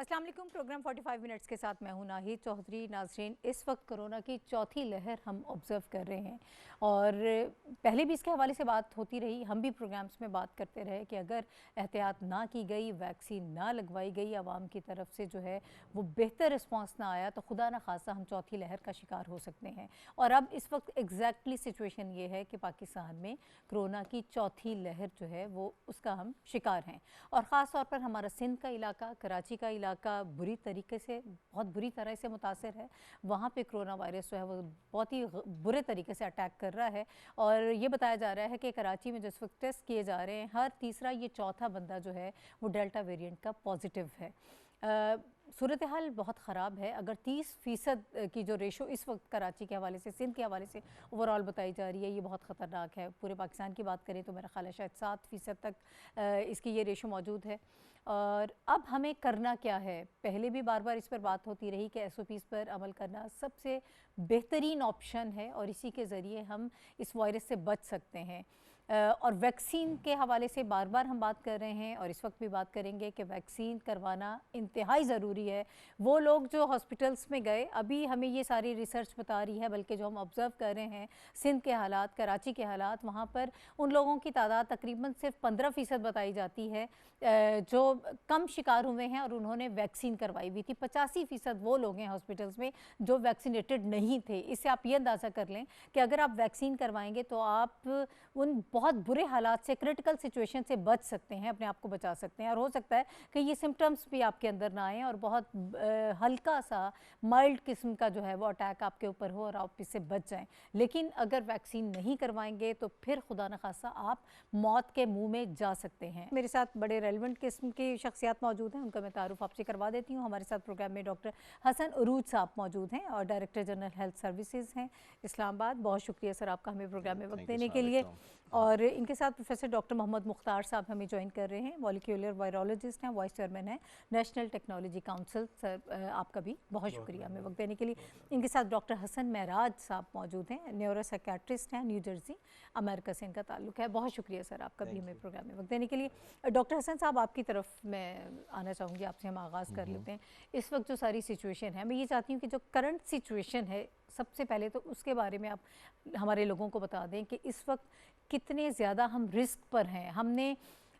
अस्सलाम वालेकुम। Programme 45 minutes के साथ मैं हूं नाहिद चौधरी। नाज़रीन, इस वक्त कोरोना की चौथी लहर हम ऑब्ज़र्व कर रहे हैं और पहले भी इसके हवाले से बात होती रही। हम भी प्रोग्राम्स में बात करते रहे कि अगर एहतियात ना की गई, वैक्सीन ना लगवाई गई आवाम की तरफ से जो है वो बेहतर रिस्पॉन्स ना आया तो खुदा न खासा हम चौथी लहर का शिकार हो सकते हैं। और अब इस वक्त एग्जैक्टली सिचुएशन ये है कि पाकिस्तान में कोरोना की चौथी लहर जो है वो उसका हम शिकार हैं। और ख़ास तौर पर हमारा सिंध का इलाका, कराची का इलाका बुरी तरीके से, बहुत बुरी तरह से मुतासर है। वहाँ पे कोरोना वायरस जो है वो बहुत ही बुरे तरीके से अटैक कर रहा है। और ये बताया जा रहा है कि कराची में जिस वक्त टेस्ट किए जा रहे हैं, हर तीसरा ये चौथा बंदा जो है वो डेल्टा वेरिएंट का पॉजिटिव है। सूरत हाल बहुत ख़राब है। अगर 30% की जो रेशो इस वक्त कराची के हवाले से, सिंध के हवाले से ओवरऑल बताई जा रही है, ये बहुत ख़तरनाक है। पूरे पाकिस्तान की बात करें तो मेरा ख्याल है शायद 7% तक इसकी ये रेशो मौजूद है। और अब हमें करना क्या है? पहले भी बार बार इस पर बात होती रही कि SOPs पर अमल करना सबसे बेहतरीन ऑप्शन है और इसी के ज़रिए हम इस वायरस से बच सकते हैं। और वैक्सीन के हवाले से बार बार हम बात कर रहे हैं और इस वक्त भी बात करेंगे कि वैक्सीन करवाना इंतहाई ज़रूरी है। वो लोग जो हॉस्पिटल्स में गए, अभी हमें ये सारी रिसर्च बता रही है, बल्कि जो हम ऑब्ज़र्व कर रहे हैं सिंध के हालात, कराची के हालात, वहाँ पर उन लोगों की तादाद तकरीबन सिर्फ 15% बताई जाती है जो कम शिकार हुए हैं और उन्होंने वैक्सीन करवाई हुई थी। 85% वो लोग हैं हॉस्पिटल्स में जो वैक्सीनेटेड नहीं थे। इससे आप ये अंदाज़ा कर लें कि अगर आप वैक्सीन करवाएंगे तो आप उन बहुत बुरे हालात से, क्रिटिकल सिचुएशन से बच सकते हैं, अपने आप को बचा सकते हैं। और हो सकता है कि ये सिम्टम्स भी आपके अंदर ना आए और बहुत हल्का सा माइल्ड किस्म का जो है वो अटैक आपके ऊपर हो और आप इससे बच जाएं। लेकिन अगर वैक्सीन नहीं करवाएंगे तो फिर खुदा न खासा आप मौत के मुंह में जा सकते हैं। मेरे साथ बड़े रेलिवेंट किस्म की शख्सियात मौजूद हैं, उनका मैं तारुफ आपसे करवा देती हूँ। हमारे साथ प्रोग्राम में डॉक्टर हसन उरूज साहब मौजूद हैं और डायरेक्टर जनरल हेल्थ सर्विसेज हैं इस्लामाबाद। बहुत शुक्रिया सर आपका हमें प्रोग्राम में वक्त देने के लिए। और इनके साथ प्रोफेसर डॉक्टर मोहम्मद मुख्तार साहब हमें ज्वाइन कर रहे हैं, मॉलिक्यूलर वायरोलॉजिस्ट हैं, वाइस चेयरमैन हैं नेशनल टेक्नोलॉजी काउंसिल। सर आपका भी बहुत शुक्रिया हमें वक्त देने के लिए। इनके साथ डॉक्टर हसन महराज साहब मौजूद हैं, न्यूरो साइकेट्रिस्ट हैं, न्यू जर्सी अमेरिका से इनका ताल्लुक है। बहुत शुक्रिया सर आपका भी हमें प्रोग्राम में वक्त देने के लिए। डॉक्टर हसन साहब, आपकी तरफ मैं आना चाहूँगी, आपसे हम आगाज़ कर लेते हैं। इस वक्त जो सारी सिचुएशन है, मैं ये चाहती हूँ कि जो करंट सिचुएशन है सबसे पहले तो उसके बारे में आप हमारे लोगों को बता दें कि इस वक्त कितने ज़्यादा हम रिस्क पर हैं। हमने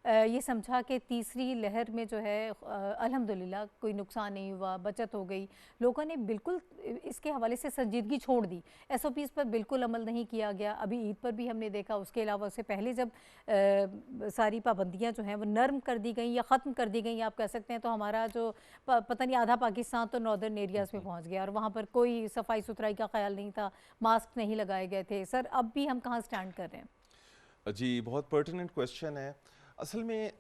ये समझा कि तीसरी लहर में जो है अल्हम्दुलिल्लाह कोई नुकसान नहीं हुआ, बचत हो गई। लोगों ने बिल्कुल इसके हवाले से संजीदगी छोड़ दी, SOPs पर बिल्कुल अमल नहीं किया गया। अभी ईद पर भी हमने देखा, उसके अलावा उससे पहले जब सारी पाबंदियां जो हैं वो नर्म कर दी गई या ख़त्म कर दी गई आप कह सकते हैं, तो हमारा जो पता नहीं आधा पाकिस्तान तो नॉर्दर्न एरियाज़ में पहुँच गया और वहाँ पर कोई सफाई सुथराई का ख्याल नहीं था, मास्क नहीं लगाए गए थे। सर अब भी हम कहाँ स्टैंड कर रहे हैं? जी, बहुत पर्टिनेंट क्वेश्चन है। असल में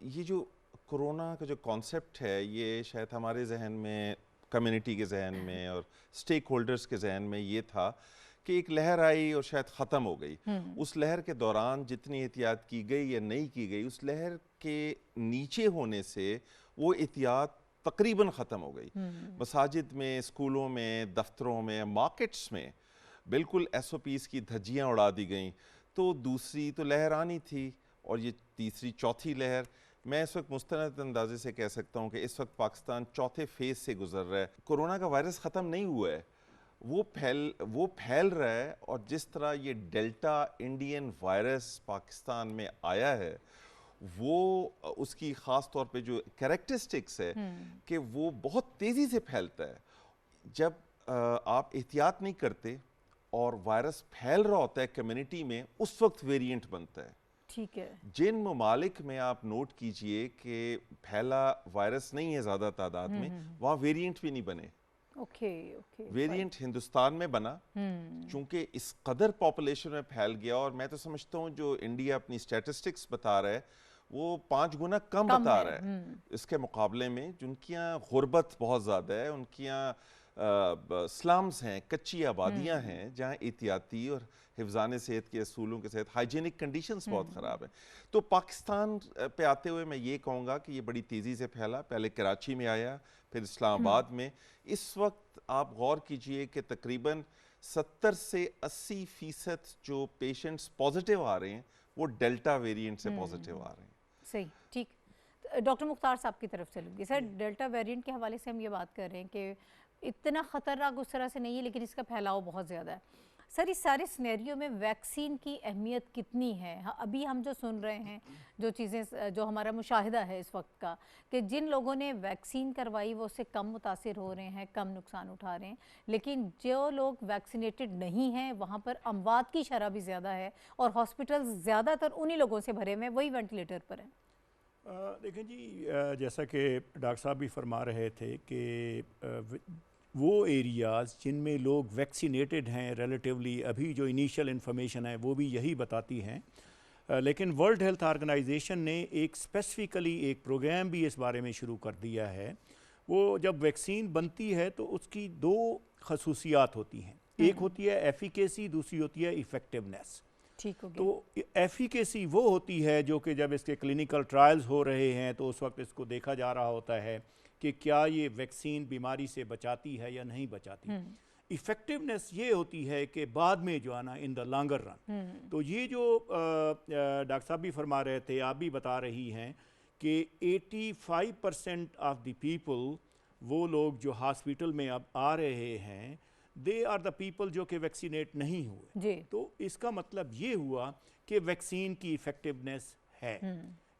ये जो कोरोना का जो कॉन्सेप्ट है, ये शायद हमारे जहन में, कम्युनिटी के जहन में और स्टेक होल्डर्स के जहन में ये था कि एक लहर आई और शायद ख़त्म हो गई। उस लहर के दौरान जितनी एहतियात की गई या नहीं की गई, उस लहर के नीचे होने से वो एहतियात तकरीबन ख़त्म हो गई। मसाजिद में, स्कूलों में, दफ्तरों में, मार्केट्स में बिल्कुल SOPs की धज्जियाँ उड़ा दी गई। तो दूसरी तो लहर आनी थी और ये तीसरी चौथी लहर, मैं इस वक्त मुस्तनद अंदाजे से कह सकता हूँ कि इस वक्त पाकिस्तान चौथे फेज से गुजर रहा है। कोरोना का वायरस ख़त्म नहीं हुआ है, वो फैल रहा है। और जिस तरह ये डेल्टा इंडियन वायरस पाकिस्तान में आया है, वो उसकी ख़ास तौर पे जो कैरेक्टरिस्टिक्स है कि वो बहुत तेज़ी से फैलता है। जब आप एहतियात नहीं करते और वायरस फैल रहा होता है कम्युनिटी में, उस वक्त वेरिएंट बनता है। ठीक है। जिन ममालिक में आप नोट कीजिए कि फैला वायरस नहीं है ज़्यादा तादाद में, वहाँ वेरिएंट भी नहीं बने। ओके। वेरिएंट हिंदुस्तान में बना चूंकि इस कदर पॉपुलेशन में फैल गया। और मैं तो समझता हूँ जो इंडिया अपनी स्टैटिस्टिक्स बता रहा है वो 5 गुना कम बता रहा है इसके मुकाबले में, जिनकी यहाँ गुर्बत बहुत ज़्यादा है, उनकी यहाँ स्लम्स हैं, कच्ची आबादियाँ हैं जहाँ एहतियाती और हिफ्ज़ान सेहत के असूलों के साथ हाइजीनिक कंडीशंस बहुत ख़राब हैं। तो पाकिस्तान पे आते हुए मैं ये कहूँगा कि ये बड़ी तेज़ी से फैला। पहले कराची में आया, फिर इस्लामाबाद में। इस वक्त आप गौर कीजिए कि तकरीबन 70 से 80% जो पेशेंट्स पॉजिटिव आ रहे हैं वो डेल्टा वेरिएंट से पॉजिटिव आ रहे हैं। सही, ठीक। डॉक्टर मुख्तार साहब की तरफ से लूँगी। सर, डेल्टा वेरिएंट के हवाले से हम ये बात कर रहे हैं कि इतना ख़तरनाक उस तरह से नहीं है, लेकिन इसका फैलाव बहुत ज़्यादा है। सर, इस सारे सिनेरियो में वैक्सीन की अहमियत कितनी है? अभी हम जो सुन रहे हैं, जो चीज़ें, जो हमारा मुशाहिदा है इस वक्त का, कि जिन लोगों ने वैक्सीन करवाई वो उससे कम मुतासिर हो रहे हैं, कम नुकसान उठा रहे हैं, लेकिन जो लोग वैक्सीनेटेड नहीं हैं वहाँ पर अमवात की शरह भी ज़्यादा है और हॉस्पिटल ज़्यादातर उन्हीं लोगों से भरे हुए हैं, वही वेंटिलेटर पर हैं। देखें जी, जैसा कि डॉक्टर साहब भी फरमा रहे थे कि वो एरियाज़ जिनमें लोग वैक्सीनेटेड हैं रिलेटिवली, अभी जो इनिशियल इन्फॉर्मेशन है वो भी यही बताती हैं, लेकिन वर्ल्ड हेल्थ ऑर्गेनाइजेशन ने एक स्पेसिफिकली एक प्रोग्राम भी इस बारे में शुरू कर दिया है। वो जब वैक्सीन बनती है तो उसकी दो खसूसियात होती हैं, एक होती है एफिकेसी, दूसरी होती है इफ़ेक्टिवनेस। ठीक हो गया। तो एफिकेसी वो होती है जो कि जब इसके क्लिनिकल ट्रायल्स हो रहे हैं तो उस वक्त इसको देखा जा रहा होता है कि क्या ये वैक्सीन बीमारी से बचाती है या नहीं बचाती। इफ़ेक्टिवनेस ये होती है कि बाद में जो है ना, इन द लॉन्गर रन। तो ये जो डॉक्टर साहब भी फरमा रहे थे, आप भी बता रही हैं कि 85% ऑफ द पीपल, वो लोग जो हॉस्पिटल में अब आ रहे हैं, दे आर द पीपल जो कि वैक्सीनेट नहीं हुए जी। तो इसका मतलब ये हुआ कि वैक्सीन की इफ़ेक्टिवनेस है,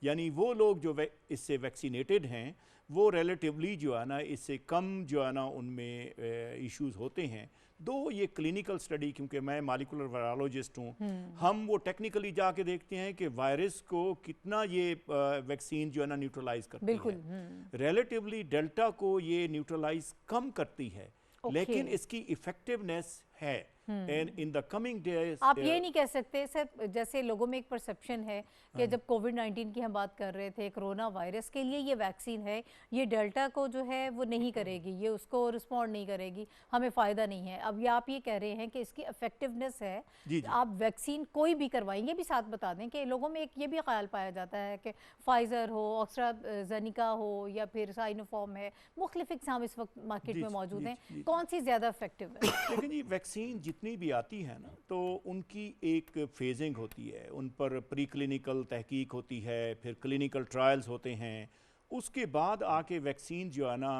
यानी वो लोग जो इससे वैक्सीनेटेड हैं वो रिलेटिवली जो है ना इससे कम जो है ना उनमें इश्यूज होते हैं। दो ये क्लिनिकल स्टडी, क्योंकि मैं मॉलिक्यूलर वायरोलॉजिस्ट हूँ, हम वो टेक्निकली जाके देखते हैं कि वायरस को कितना ये वैक्सीन जो है ना न्यूट्रलाइज करती है। रिलेटिवली डेल्टा को ये न्यूट्रलाइज कम करती है, लेकिन इसकी इफेक्टिवनेस है। And in the coming days आप ये नहीं कह सकते सर, जैसे लोगों में एक परसेप्शन है कि जब कोविड-19 की हम बात कर रहे थे, कोरोना वायरस के लिए ये वैक्सीन है, ये डेल्टा को जो है वो नहीं करेगी, ये उसको रिस्पॉन्ड नहीं करेगी, हमें फ़ायदा नहीं है। अब आप ये कह रहे हैं कि इसकी इफेक्टिवनेस है। जी। आप वैक्सीन कोई भी करवाएंगे, भी साथ बता दें कि लोगों में एक ये भी ख्याल पाया जाता है कि फाइज़र हो, ऑस्ट्राज़ेनेका हो या फिर साइनोफार्म है, मुख्तलिफ एग्जाम इस वक्त मार्केट में मौजूद हैं, कौन सी ज़्यादा इफेक्टिव है? लेकिन ये वैक्सीन जितनी भी आती है ना, तो उनकी एक फेजिंग होती है, उन पर प्री क्लिनिकल तहकीक होती है, फिर क्लिनिकल ट्रायल्स होते हैं, उसके बाद आके वैक्सीन जो है ना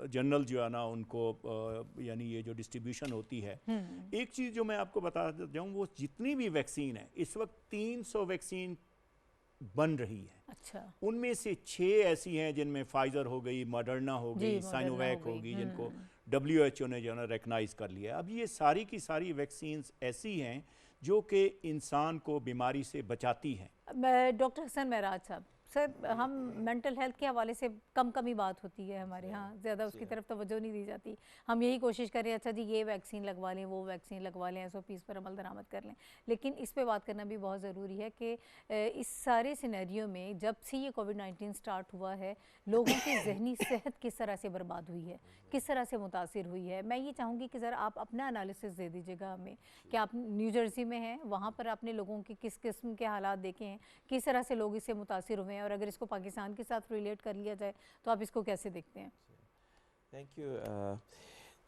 जनरल जो है ना उनको यानी ये जो डिस्ट्रीब्यूशन होती है। एक चीज़ जो मैं आपको बता जाऊँ, वो जितनी भी वैक्सीन है इस वक्त 300 वैक्सीन बन रही है। अच्छा। उनमें से 6 ऐसी हैं जिनमें फाइजर हो गई, मॉडर्ना हो गई, साइनोवैक होगी, जिनको WHO ने जो है रिकग्नाइज कर लिया। अब ये सारी की सारी वैक्सीन्स ऐसी हैं जो कि इंसान को बीमारी से बचाती हैं। डॉक्टर हसन महराज साहब, सर, हम मेंटल हेल्थ के हवाले से कम ही बात होती है हमारे यहाँ, ज़्यादा उसकी तरफ तवज्जो नहीं दी जाती। हम यही कोशिश करें, अच्छा जी ये वैक्सीन लगवा लें, वो वैक्सीन लगवा लें, SOPs पर अमल दरामद कर लें, लेकिन इस पे बात करना भी बहुत ज़रूरी है कि इस सारे सिनेरियो में जब से ये कोविड-19 स्टार्ट हुआ है, लोगों की जहनी सेहत किस तरह से बर्बाद हुई है, किस तरह से मुतासिर हुई है। मैं ये चाहूँगी कि ज़रा आप अपना एनालिसिस दे दीजिएगा हमें कि आप न्यू जर्सी में हैं, वहाँ पर आपने लोगों के किस किस्म के हालात देखे हैं, किस तरह से लोग इससे मुतासिर हुए हैं, और अगर इसको पाकिस्तान के साथ रिलेट कर लिया जाए तो आप इसको कैसे देखते हैं? Thank you.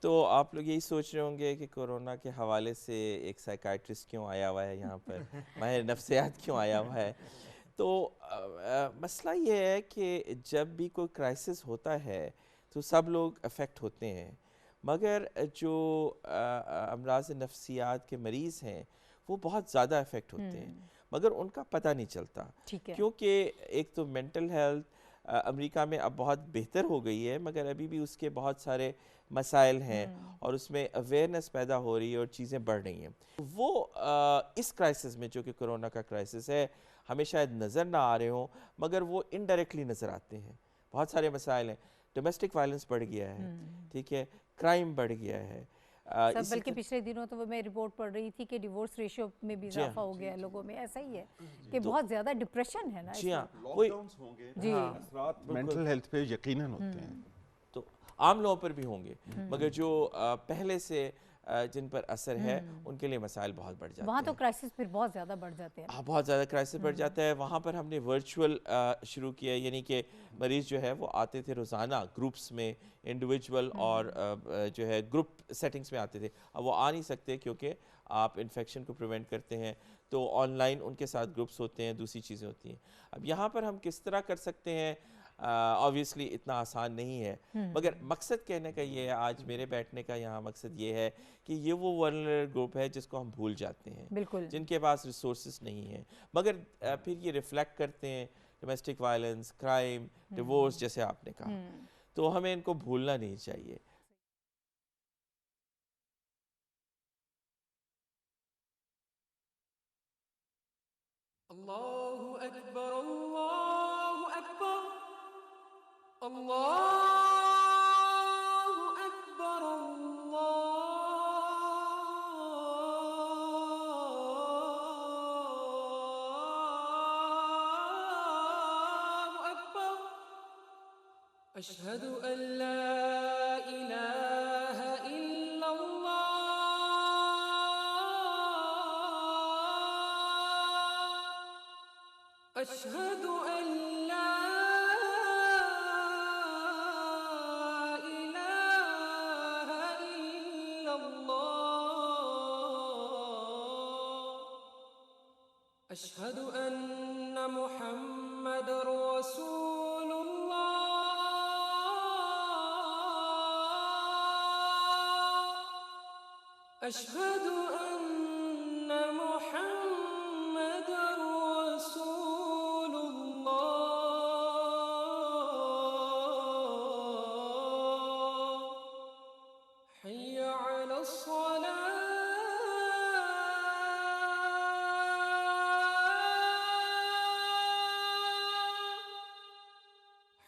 तो आप लोग यही सोच रहे होंगे कि कोरोना के हवाले से एक साइकाइट्रिस्ट क्यों आया हुआ है यहाँ पर, माहिर नफ्सियात क्यों आया हुआ है। तो मसला ये है कि जब भी कोई क्राइसिस होता है तो सब लोग अफेक्ट होते हैं, मगर जो अमराज नफ्सियात के मरीज़ हैं वो बहुत ज़्यादा अफेक्ट होते हैं, मगर उनका पता नहीं चलता, क्योंकि एक तो मेंटल हेल्थ अमेरिका में अब बहुत बेहतर हो गई है, मगर अभी भी उसके बहुत सारे मसाइल हैं और उसमें अवेयरनेस पैदा हो रही है और चीज़ें बढ़ रही हैं। वो इस क्राइसिस में, जो कि कोरोना का क्राइसिस है, हमें शायद नज़र ना आ रहे हों, मगर वो इनडायरेक्टली नज़र आते हैं। बहुत सारे मसाइल हैं, डोमेस्टिक वायलेंस बढ़ गया है, ठीक है, क्राइम बढ़ गया है। बल्कि पिछले दिनों तो मैं रिपोर्ट पढ़ रही थी कि डिवोर्स रेशियो में भी इजाफा हो गया है लोगों में। ऐसा ही है कि बहुत ज़्यादा डिप्रेशन है ना। जी हाँ, लॉकडाउन्स होंगे, जी, मेंटल हेल्थ पे यकीनन होते हैं, तो आम लोगों पर भी होंगे, मगर जो पहले से जिन पर असर है उनके लिए मसाइल बहुत बढ़ जाते हैं। वहाँ तो क्राइसिस फिर बहुत ज़्यादा बढ़ जाते हैं। हाँ, बहुत ज़्यादा क्राइसिस बढ़ जाता है। वहाँ पर हमने वर्चुअल शुरू किया, यानी कि मरीज़ जो है वो आते थे रोज़ाना ग्रुप्स में, इंडिविजुअल और जो है ग्रुप सेटिंग्स में आते थे। अब वो आ नहीं सकते क्योंकि आप इन्फेक्शन को प्रिवेंट करते हैं, तो ऑनलाइन उनके साथ ग्रुप्स होते हैं, दूसरी चीज़ें होती हैं। अब यहाँ पर हम किस तरह कर सकते हैं, ऑब्वियसली इतना आसान नहीं है, मगर मकसद कहने का ये है, आज मेरे बैठने का यहाँ मकसद ये है कि ये वो वल्नरेबल ग्रुप है जिसको हम भूल जाते हैं, बिल्कुल। जिनके पास रिसोर्सेज नहीं है, मगर फिर ये रिफ्लेक्ट करते हैं डोमेस्टिक वायलेंस, क्राइम, डिवोर्स, जैसे आपने कहा, तो हमें इनको भूलना नहीं चाहिए। अल्लाहु अकबर, अल्लाहु अकबर, अल्लाहु अकबर, अल्लाहु अकबर। अशहदु अल्ला इलाहा इल्लल्लाह, अशहदु अल्ला इलाहा इल्लल्लाह, अशहदु अन्ना मुहम्मदर रसूलुल्लाह, अशहदु अन्ना मुहम्मदर रसूलुल्लाह। हय्य अलस्सलाह,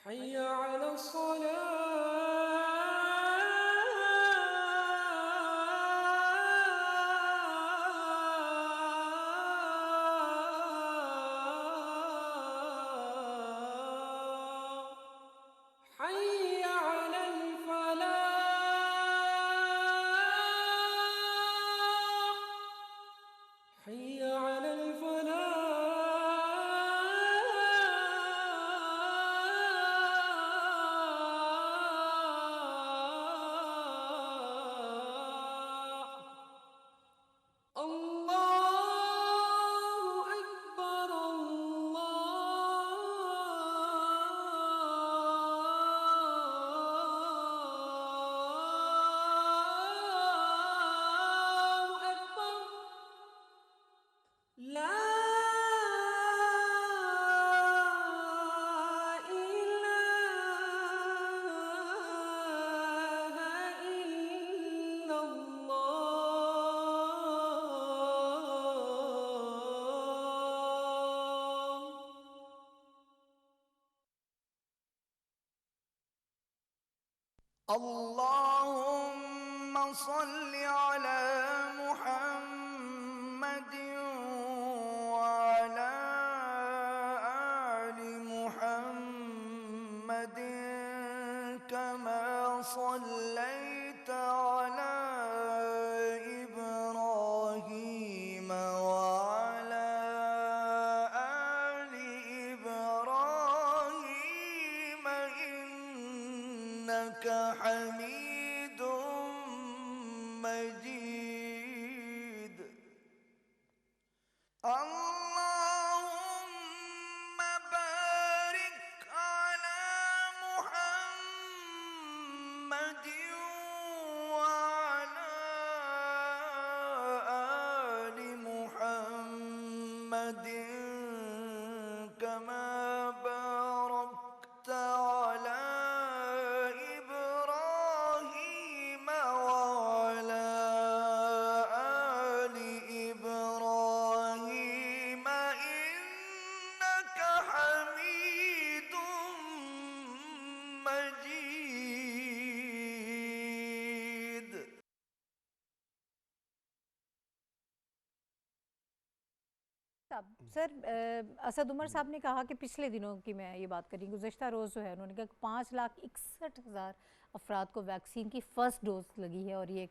हय्य अलस्सलाह, हय्य अलल फलाह, हय्य अलल फलाह। अल्लाहु अकबर, अल्लाहु अकबर। ला इलाहा इल्लल्लाह। अल्लाहुम्मा सल्लि अला मुहम्मद व अला आलि मुहम्मद कमा सल्लैता अला इब्राहीम व अला आलि इब्राहीम इन्नका हमीदुम मजीद। अल्लाहुम्मा बारिक अला मुहम्मद व अला आलि मुहम्मद कमा बारकता अला इब्राहीम व अला आलि इब्राहीम इन्नका हमीदुम मजीद। सर, असद उमर साहब ने कहा कि पिछले दिनों की मैं ये बात करी, गुज़श्ता रोज़ जो है उन्होंने कहा कि 5,61,000 अफराद को वैक्सीन की फ़र्स्ट डोज लगी है, और ये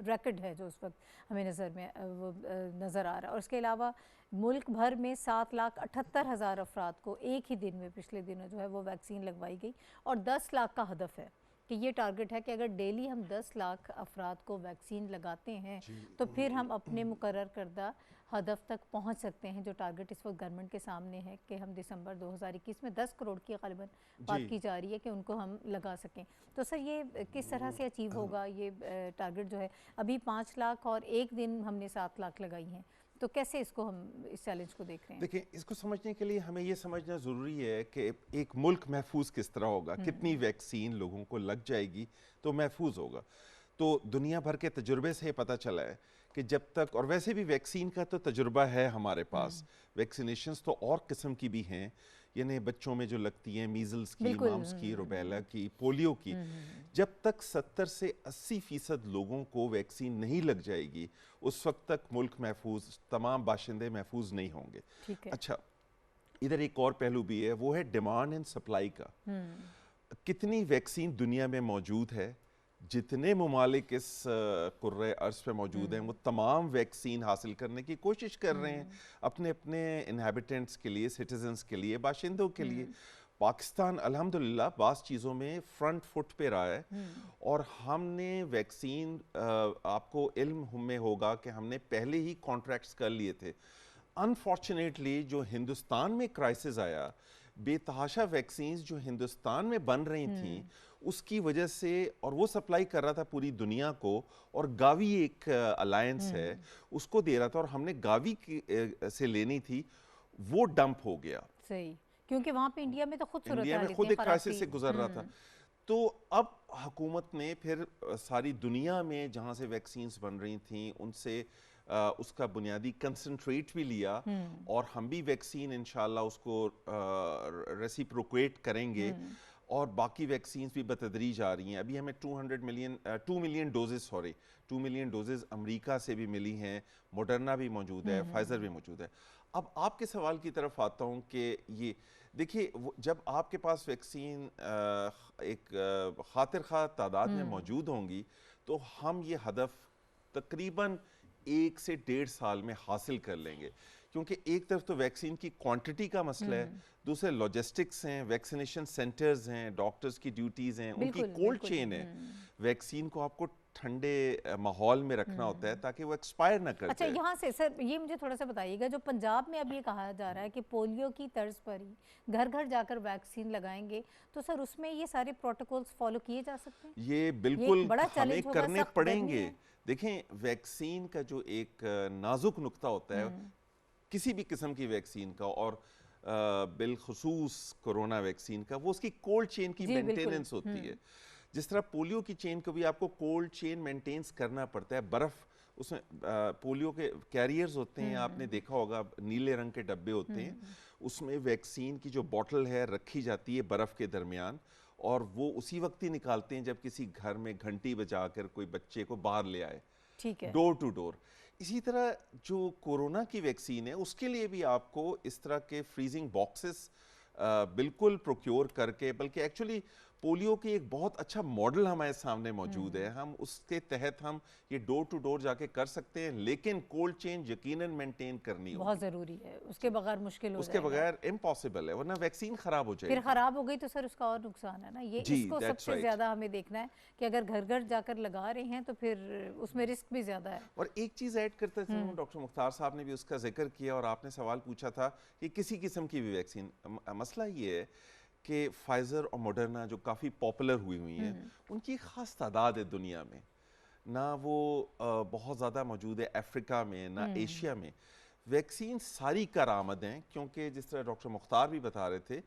रिकॉर्ड है जो उस वक्त हमें नज़र में वो नज़र आ रहा है। और उसके अलावा मुल्क भर में 7,78,000 अफराद को एक ही दिन में पिछले दिनों जो है वो वैक्सीन लगवाई गई, और 10 लाख का हदफ है कि ये टारगेट है कि अगर डेली हम 10 लाख अफराद को वैक्सीन लगाते हैं तो फिर हम अपने मुकर्रर करदा हदफ तक पहुंच सकते हैं, जो टारगेट इस वक्त गवर्नमेंट के सामने है कि हम दिसंबर 2021 में 10 करोड़ की ग़ालिबन बात की जा रही है कि उनको हम लगा सकें। तो सर ये किस तरह से अचीव होगा ये टारगेट जो है? अभी 5 लाख और एक दिन हमने 7 लाख लगाई हैं, तो कैसे इसको हम इस चैलेंज को देख रहे हैं? देखिए, इसको समझने के लिए हमें ये समझना ज़रूरी है कि एक मुल्क महफूज किस तरह होगा, कितनी वैक्सीन लोगों को लग जाएगी तो महफूज होगा। तो दुनिया भर के तजुर्बे से पता चला है कि जब तक, और वैसे भी वैक्सीन का तो तजुर्बा है हमारे पास, वैक्सीनेशंस तो और किस्म की भी हैं, यानी बच्चों में जो लगती हैं मीज़ल्स की, माम्स की, रुबेला की, पोलियो की, जब तक 70 से 80% लोगों को वैक्सीन नहीं लग जाएगी उस वक्त तक मुल्क महफूज, तमाम बाशिंदे महफूज नहीं होंगे। ठीक है। अच्छा, इधर एक और पहलू भी है, वो है डिमांड एंड सप्लाई का। कितनी वैक्सीन दुनिया में मौजूद है, जितने ममालिक इस कुर्रे अर्ज पे मौजूद हैं वो तमाम वैक्सीन हासिल करने की कोशिश कर रहे हैं अपने अपने इनहैबिटेंट्स के लिए, सिटीजन्स के लिए, बाशिंदों के लिए। पाकिस्तान अल्हम्दुलिल्लाह बास चीज़ों में फ्रंट फुट पे रहा है, और हमने वैक्सीन, आपको इल्म में होगा कि हमने पहले ही कॉन्ट्रैक्ट्स कर लिए थे। अनफॉर्चुनेटली जो हिंदुस्तान में क्राइसिस आया, बेतहाशा वैक्सीन्स जो हिंदुस्तान में बन रही थी उसकी वजह से, और वो सप्लाई कर रहा था पूरी दुनिया को, और गावी एक अलायंस है उसको दे रहा था, और हमने गावी से लेनी थी, वो डंप हो गया। सही, क्योंकि वहाँ पे इंडिया में तो खुद इंडिया में खुद एक क्राइसिस से गुजर रहा था। तो अब हुकूमत ने फिर सारी दुनिया में जहाँ से वैक्सीन्स बन रही थी उनसे उसका बुनियादी कंसंट्रेट भी लिया, और हम भी वैक्सीन इंशाल्लाह उसको रेसिप्रोकेट करेंगे, और बाकी वैक्सीन्स भी बतदरीज आ रही हैं। अभी हमें 2 मिलियन डोजेस अमेरिका से भी मिली हैं, मॉडर्ना भी मौजूद है, फाइजर भी मौजूद है। अब आपके सवाल की तरफ आता हूँ कि ये देखिए, जब आपके पास वैक्सीन एक खातिर खा तादाद में मौजूद होंगी तो हम ये हदफ तकरीबन 1 से 1.5 साल में हासिल कर लेंगे, क्योंकि एक तरफ तो वैक्सीन की क्वांटिटी का मसला है, दूसरे लॉजिस्टिक्स हैं, वैक्सीनेशन सेंटर्स हैं, डॉक्टर्स की ड्यूटीज़ हैं, उनकी कोल्ड चेन है। वैक्सीन को आपको ठंडे माहौल में रखना होता है ताकि वो एक्सपायर ना कर अच्छा, जाए। यहाँ से सर ये मुझे थोड़ा सा बताइएगा, जो पंजाब में अब ये कहा जा रहा है कि पोलियो की तर्ज पर ही घर घर जाकर वैक्सीन लगाएंगे, तो सर उसमें ये सारे प्रोटोकॉल्स फॉलो किए जा सकते हैं? ये बिल्कुल बड़ा हमें चैलेंज होगा, करने सख्त गर्मी पड़ेंगे। है। देखें, वैक्सीन का जो एक नाजुक नुक्ता होता है किसी भी किस्म की वैक्सीन का, और बिलखुसूस कोरोना वैक्सीन का, वो उसकी कोल्ड चेन की जी, बिल्कुल। मेंटेनेंस होती है। जिस तरह पोलियो की चेन को भी आपको कोल्ड चेन मेंटेन्स करना पड़ता है, बर्फ़ उसमें पोलियो के कैरियर्स होते हैं, आपने देखा होगा नीले रंग के डब्बे होते हैं, उसमें वैक्सीन की जो बॉटल है रखी जाती है बर्फ़ के दरमियान, और वो उसी वक्त ही निकालते हैं जब किसी घर में घंटी बजाकर कोई बच्चे को बाहर ले आए, ठीक है। Door to door. इसी तरह जो कोरोना की वैक्सीन है उसके लिए भी आपको इस तरह के फ्रीजिंग बॉक्सेस बिल्कुल प्रोक्योर करके, बल्कि एक्चुअली पोलियो की एक बहुत अच्छा मॉडल हमारे सामने मौजूद है, हम उसके तहत हम ये डोर टू डोर जाके कर सकते हैं, लेकिन कोल्ड चेन यकीनन मेंटेन करनी बहुत ज़रूरी है, उसके बगैर मुश्किल हो उसके जाएगा। बगैर इम्पॉसिबल है, वरना वैक्सीन खराब हो जाएगी। फिर खराब हो गई तो सर उसका और नुकसान है ना, ये जी, इसको that's सबसे right. ज़्यादा हमें देखना है कि अगर घर घर जाकर लगा रहे हैं तो फिर उसमें रिस्क भी ज़्यादा है। और एक चीज़ ऐड करते थे, डॉक्टर मुख्तार साहब ने भी उसका जिक्र किया, और आपने सवाल पूछा था कि किसी किस्म की भी वैक्सीन, मसला ये है कि फाइज़र और मॉडर्ना जो काफ़ी पॉपुलर हुई हैं, उनकी ख़ास तादाद है दुनिया में, ना वो बहुत ज़्यादा मौजूद है अफ्रीका में, ना एशिया में। वैक्सीन सारी कारआमद हैं, क्योंकि जिस तरह डॉक्टर मुख्तार भी बता रहे थे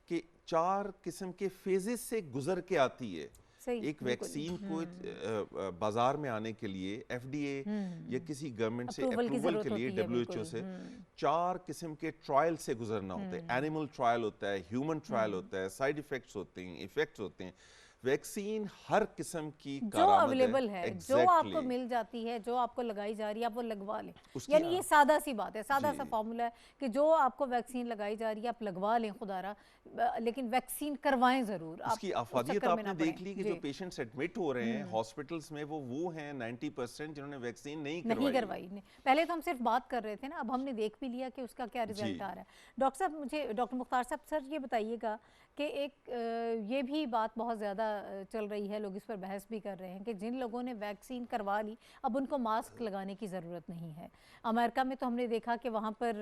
कि 4 किस्म के फेजेस से गुजर के आती है। एक वैक्सीन को बाजार में आने के लिए FDA या किसी गवर्नमेंट से अप्रूवल के लिए WHO से 4 किस्म के ट्रायल से गुजरना होता है। एनिमल ट्रायल होता है, ह्यूमन ट्रायल होता है, साइड इफेक्ट्स होते हैं, इफेक्ट्स होते हैं। वैक्सीन हर किस्म की जो अवेलेबल है, जो आपको मिल जाती है, जो आपको लगाई जा रही है, आप वो लगवा लें। यानी ये सादा सी बात है, सादा सा फॉर्मूला है कि जो आपको वैक्सीन लगाई जा रही है आप लगवा लें खुदारा, लेकिन वैक्सीन करवाएं जरूर। उसकी आफादियत आपने देख ली कि जो पेशेंट्स एडमिट हो रहे हैं हॉस्पिटल्स में, वो हैं 90% जिन्होंने वैक्सीन नहीं करवाई। पहले तो हम सिर्फ बात कर रहे थे ना, अब हमने देख भी लिया कि उसका क्या रिजल्ट आ रहा है। डॉक्टर साहब, मुझे डॉक्टर मुख्तार साहब सर ये बताइएगा कि एक ये भी बात बहुत ज़्यादा चल रही है, लोग इस पर बहस भी कर रहे हैं कि जिन लोगों ने वैक्सीन करवा ली अब उनको मास्क लगाने की ज़रूरत नहीं है। अमेरिका में तो हमने देखा कि वहाँ पर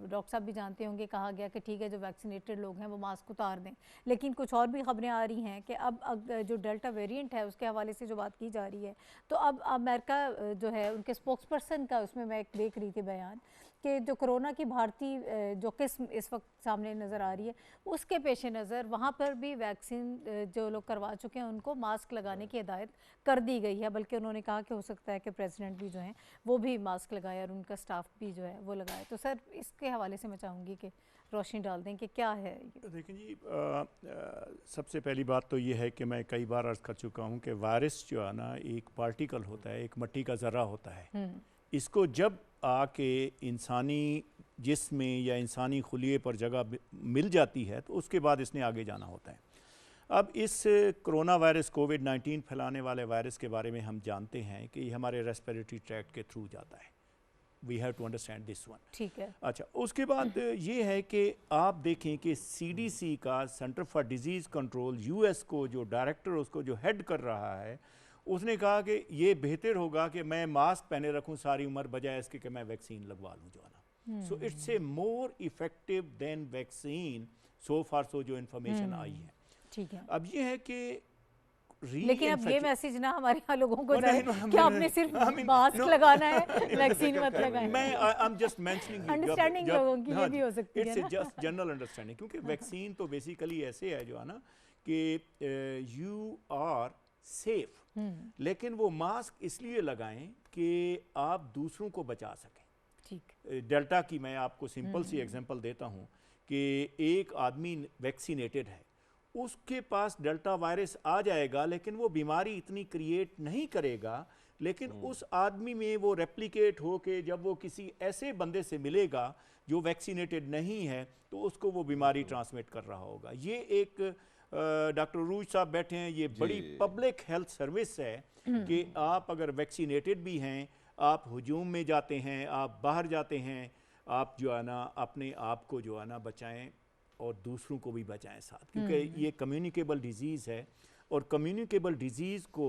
डॉक्टर साहब भी जानते होंगे, कहा गया कि ठीक है जो वैक्सीनेटेड लोग हैं वो मास्क उतार दें। लेकिन कुछ और भी खबरें आ रही हैं कि अब जो डेल्टा वेरिएंट है उसके हवाले से जो बात की जा रही है, तो अब अमेरिका जो है उनके स्पोक्स पर्सन का उसमें मैं देख रही थी बयान कि जो कोरोना की भारतीय जो किस्म इस वक्त सामने नज़र आ रही है उसके पेश नज़र वहाँ पर भी वैक्सीन जो लोग करवा चुके हैं उनको मास्क लगाने की हिदायत कर दी गई है। बल्कि उन्होंने कहा कि हो सकता है कि प्रेसिडेंट भी जो हैं वो भी मास्क लगाए और उनका स्टाफ भी जो है वो लगाए। तो सर इसके हवाले से मैं चाहूँगी कि रोशनी डाल दें कि क्या है ये। देखिए जी, सबसे पहली बात तो ये है कि मैं कई बार अर्ज़ कर चुका हूँ कि वायरस जो है ना एक पार्टिकल होता है, एक मिट्टी का ज़र्रा होता है। इसको जब आके इंसानी जिस्म में या इंसानी खुलिये पर जगह मिल जाती है तो उसके बाद इसने आगे जाना होता है। अब इस कोरोना वायरस कोविड-19 फैलाने वाले वायरस के बारे में हम जानते हैं कि ये हमारे रेस्पिरेटरी ट्रैक्ट के थ्रू जाता है। We have to understand this one. ठीक है। अच्छा, उसके बाद ये है कि आप देखें कि CDC का centre for disease control US को जो डायरेक्टर उसको जो हेड कर रहा है उसने कहा कि ये बेहतर होगा कि मैं मास्क पहने रखूं सारी उम्र बजाय इसके कि मैं वैक्सीन लगवा लूं जो है ना। So it's a more effective then vaccine so far, so जो इन्फॉर्मेशन आई है। ठीक है। अब ये है कि लेकिन अब ये मैसेज ना हमारे यहाँ लोगों को जाए नहीं, कि आपने सिर्फ मास्क लगाना है, वैक्सीन मत लगाएं। मैं I am just mentioning understanding लोगों की ये भी हो सकती है इट्स ना। जस्ट जनरल अंडरस्टैंडिंग, क्योंकि वैक्सीन तो बेसिकली ऐसे है जो है ना कि यू आर सेफ, लेकिन वो मास्क इसलिए लगाएं कि आप दूसरों को बचा सकें। ठीक। डेल्टा की मैं आपको सिंपल सी एग्जांपल देता हूं कि एक आदमी वैक्सीनेटेड है, उसके पास डेल्टा वायरस आ जाएगा लेकिन वो बीमारी इतनी क्रिएट नहीं करेगा, लेकिन उस आदमी में वो रेप्लिकेट हो के जब वो किसी ऐसे बंदे से मिलेगा जो वैक्सीनेटेड नहीं है तो उसको वो बीमारी ट्रांसमिट कर रहा होगा। ये एक डॉक्टर रूज साहब बैठे हैं, ये बड़ी पब्लिक हेल्थ सर्विस है कि आप अगर वैक्सीनेटेड भी हैं, आप हुजूम में जाते हैं, आप बाहर जाते हैं, आप जो है ना अपने आप को जो है ना बचाएं और दूसरों को भी बचाएं साथ, क्योंकि ये कम्युनिकेबल डिजीज़ है और कम्युनिकेबल डिजीज़ को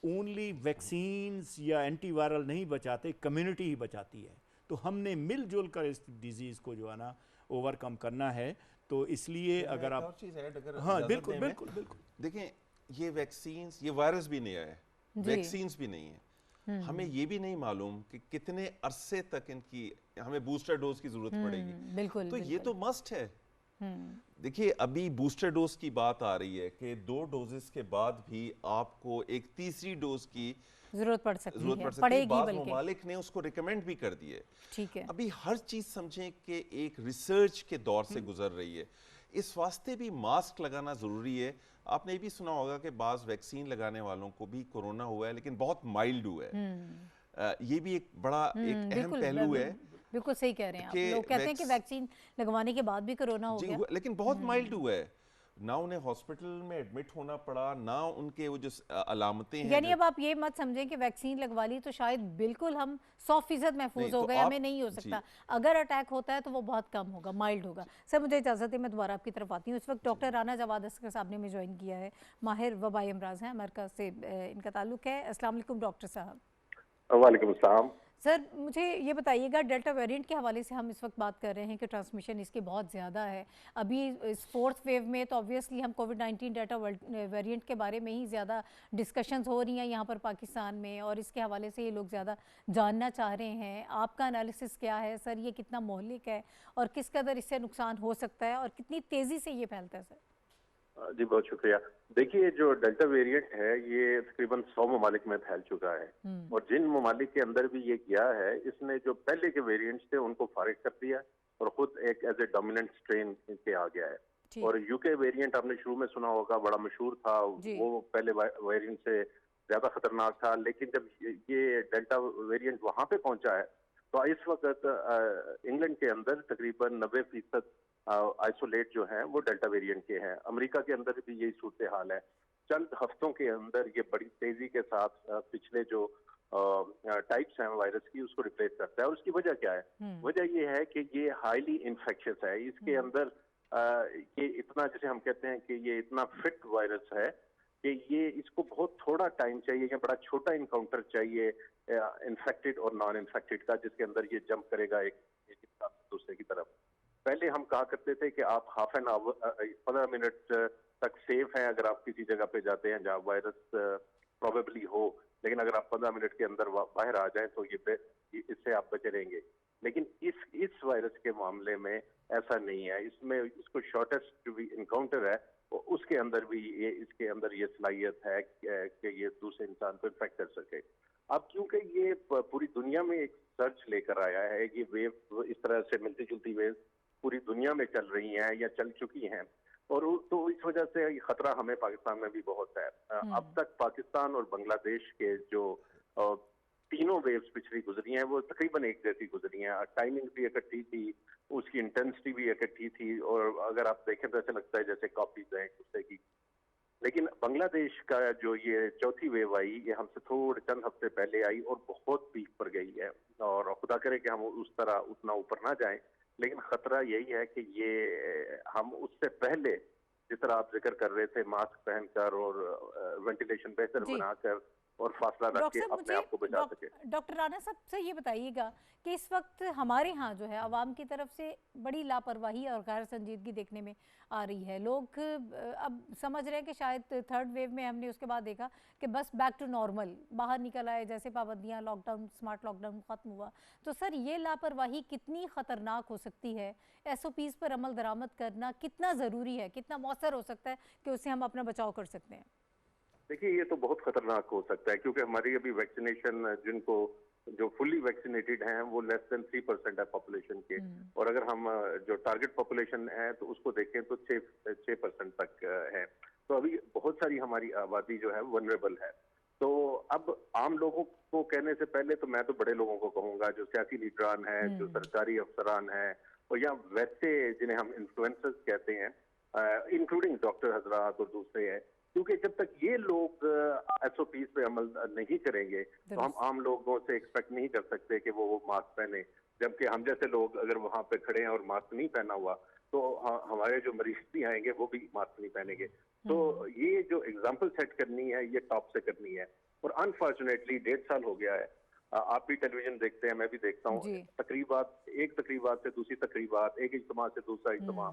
ओनली वैक्सीन्स या एंटीवायरल नहीं बचाते, कम्युनिटी ही बचाती है। तो हमने मिलजुल कर इस डिजीज़ को जो है ना ओवरकम करना है। तो इसलिए अगर आप हाँ बिल्कुल बिल्कुल बिल्कुल देखें, ये वैक्सीन्स, ये वायरस भी नहीं है, वैक्सीन्स भी नहीं है, हमें ये भी नहीं मालूम कि कितने अरसे तक इनकी हमें बूस्टर डोज की जरूरत पड़ेगी। बिल्कुल, तो बिल्कुल। ये तो मस्ट है। देखिए, अभी बूस्टर डोज की बात आ रही है कि 2 डोजेस के बाद भी आपको एक तीसरी डोज की जरूरत पड़ सकती है, पड़ेगी। बाद ममालिक ने उसको रिकमेंड भी कर दिए। ठीक है। अभी हर चीज समझें कि एक रिसर्च के दौर से गुजर रही है, इस वास्ते भी मास्क लगाना जरूरी है। आपने ये भी सुना होगा कि बाज वैक्सीन लगाने वालों को भी कोरोना हुआ है लेकिन बहुत माइल्ड हुआ है। ये भी एक बड़ा एक अहम पहलू है। बिल्कुल सही कह रहे हैं आप। लोग कहते हैं कि वैक्सीन लगवाने के बाद भी कोरोना हो गया, लेकिन बहुत माइल्ड हुआ है, ना उन्हें हॉस्पिटल में एडमिट होना पड़ा, ना उनके वो जो अलामतें हैं। यानी अब आप ये मत समझें कि वैक्सीन लगवा ली तो शायद बिल्कुल हम 100% महफूज हो गए, हमें नहीं हो सकता। अगर अटैक होता है तो वो बहुत कम होगा, माइल्ड होगा। सर मुझे इजाज़त है, मैं दोबारा आपकी तरफ आती हूँ। इस वक्त डॉक्टर राना जवाद अस्कर साहब ने हमें ज्वाइन किया है, माहिर वबाई अमराज हैं, अमेरिका से इनका ताल्लुक है। अस्सलाम वालेकुम डॉक्टर साहब। वालेकुम अस्सलाम। सर मुझे ये बताइएगा, डेल्टा वेरिएंट के हवाले से हम इस वक्त बात कर रहे हैं कि ट्रांसमिशन इसकी बहुत ज़्यादा है। अभी इस 4th वेव में तो ऑब्वियसली हम कोविड-19 डेल्टा वेरिएंट के बारे में ही ज़्यादा डिस्कशंस हो रही हैं यहाँ पर पाकिस्तान में, और इसके हवाले से ये लोग ज़्यादा जानना चाह रहे हैं। आपका एनालिसिस क्या है सर, ये कितना मोहलिक है और किस कदर इससे नुकसान हो सकता है और कितनी तेज़ी से ये फैलता है सर? जी बहुत शुक्रिया। देखिए, जो डेल्टा वेरिएंट है ये तकरीबन 100 ममालिक में फैल चुका है, और जिन ममालिक के अंदर भी ये गया है, इसने जो पहले के वेरिएंट्स थे उनको फारिग कर दिया और खुद एक एज ए डोमिनेंट स्ट्रेन पे आ गया है। और यूके वेरिएंट आपने शुरू में सुना होगा, बड़ा मशहूर था, वो पहले वेरिएंट से ज्यादा खतरनाक था, लेकिन जब ये डेल्टा वेरिएंट वहां पे पहुंचा है तो इस वक्त इंग्लैंड के अंदर तकरीबन 90% आइसोलेट जो हैं वो डेल्टा वेरिएंट के हैं। अमेरिका के अंदर भी यही सूरत हाल है। चंद हफ्तों के अंदर ये बड़ी तेजी के साथ पिछले जो टाइप्स हैं वायरस की उसको रिप्लेस करता है। और उसकी वजह क्या है? वजह ये है कि ये हाईली इन्फेक्शियस है। इसके अंदर ये इतना, जैसे हम कहते हैं कि ये इतना फिट वायरस है कि ये इसको बहुत थोड़ा टाइम चाहिए या बड़ा छोटा इनकाउंटर चाहिए इन्फेक्टेड और नॉन इन्फेक्टेड का, जिसके अंदर ये जंप करेगा एक इंसान से दूसरे की तरफ। पहले हम कहा करते थे कि आप हाफ एन आवर 15 मिनट तक सेफ हैं अगर आप किसी जगह पे जाते हैं जहाँ वायरस प्रोबेबली हो, लेकिन अगर आप 15 मिनट के अंदर बाहर आ जाएं तो इससे आप बचे रहेंगे। लेकिन इस वायरस के मामले में ऐसा नहीं है। इसमें इसको शॉर्टेस्ट जो भी इनकाउंटर है उसके अंदर भी इसके अंदर ये सलाहियत है कि ये दूसरे इंसान को इन्फेक्ट कर सके। अब क्योंकि ये पूरी दुनिया में एक सर्च लेकर आया है, ये वेव इस तरह से मिलती जुलती वेव पूरी दुनिया में चल रही हैं या चल चुकी हैं, और तो इस वजह से ये खतरा हमें पाकिस्तान में भी बहुत है। अब तक पाकिस्तान और बांग्लादेश के जो तीनों वेव्स पिछली गुजरी हैं वो तकरीबन एक जैसी गुजरी हैं। टाइमिंग भी इकट्ठी थी, उसकी इंटेंसिटी भी इकट्ठी थी, और अगर आप देखें तो ऐसा लगता है जैसे कॉपीज हैं एक दूसरे की। लेकिन बांग्लादेश का जो ये चौथी वेव आई, ये हमसे थोड़े चंद हफ्ते पहले आई और बहुत पीक पर गई है, और खुदा करे कि हम उस तरह उतना ऊपर ना जाएं। लेकिन खतरा यही है कि ये हम उससे पहले जिस तरह आप जिक्र कर रहे थे, मास्क पहनकर और वेंटिलेशन बेहतर बनाकर और फासला रख के अपने आप को बचा सके। डॉक्टर राना साहब से ये बताइएगा कि इस वक्त हमारे यहाँ जो है आवाम की तरफ से बड़ी लापरवाही और गैर संजीदगी देखने में आ रही है। लोग अब समझ रहे हैं कि शायद थर्ड वेव में हमने उसके बाद देखा कि बस बैक टू नॉर्मल, बाहर निकल आए, जैसे पाबंदियाँ, लॉकडाउन, स्मार्ट लॉकडाउन ख़त्म हुआ। तो सर ये लापरवाही कितनी ख़तरनाक हो सकती है? SOPs पर अमल दरामद करना कितना ज़रूरी है, कितना मौसर हो सकता है कि उससे हम अपना बचाव कर सकते हैं? देखिए, ये तो बहुत खतरनाक हो सकता है, क्योंकि हमारी अभी वैक्सीनेशन जिनको जो फुल्ली वैक्सीनेटेड हैं वो लेस देन 3% है पॉपुलेशन के, और अगर हम जो टारगेट पॉपुलेशन है तो उसको देखें तो 6% तक है। तो अभी बहुत सारी हमारी आबादी जो है वनरेबल है। तो अब आम लोगों को कहने से पहले तो मैं तो बड़े लोगों को कहूंगा, जो सियासी लीडरान है, जो सरकारी अफसरान है, और या वैसे जिन्हें हम इन्फ्लुएंसर्स कहते हैं, इंक्लूडिंग डॉक्टर हजरात और दूसरे हैं, क्योंकि जब तक ये लोग SOPs पे अमल नहीं करेंगे तो हम आम लोगों से एक्सपेक्ट नहीं कर सकते कि वो मास्क पहने। जबकि हम जैसे लोग अगर वहां पे खड़े हैं और मास्क नहीं पहना हुआ तो हमारे जो मरीज भी आएंगे वो भी मास्क नहीं पहनेंगे। तो ये जो एग्जाम्पल सेट करनी है ये टॉप से करनी है, और अनफॉर्चुनेटली 1.5 साल हो गया है। आप भी टेलीविजन देखते हैं, मैं भी देखता हूँ, एक तकरीबात से दूसरी तकरीबात, एक इज्तिमा से दूसरा इज्तिमा,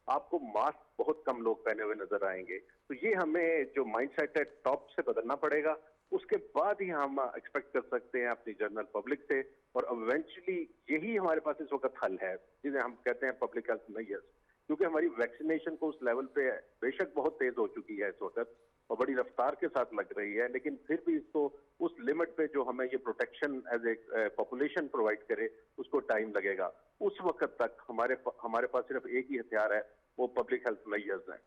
आपको मास्क बहुत कम लोग पहने हुए नजर आएंगे। तो ये हमें जो माइंडसेट है टॉप से बदलना पड़ेगा, उसके बाद ही हम एक्सपेक्ट कर सकते हैं अपनी जनरल पब्लिक से, और इवेंचुअली यही हमारे पास इस वक्त हल है जिन्हें हम कहते हैं पब्लिक हेल्थ मेजर्स। क्योंकि हमारी वैक्सीनेशन को उस लेवल पे बेशक बहुत तेज हो चुकी है इस वक्त और बड़ी रफ्तार के साथ लग रही है, लेकिन फिर भी इसको उस लिमिट पे जो हमें ये protection as a population provide करे उसको टाइम लगेगा। उस वक्त तक हमारे पास सिर्फ एक ही हथियार है, वो पब्लिक हेल्थ मेजर्स हैं।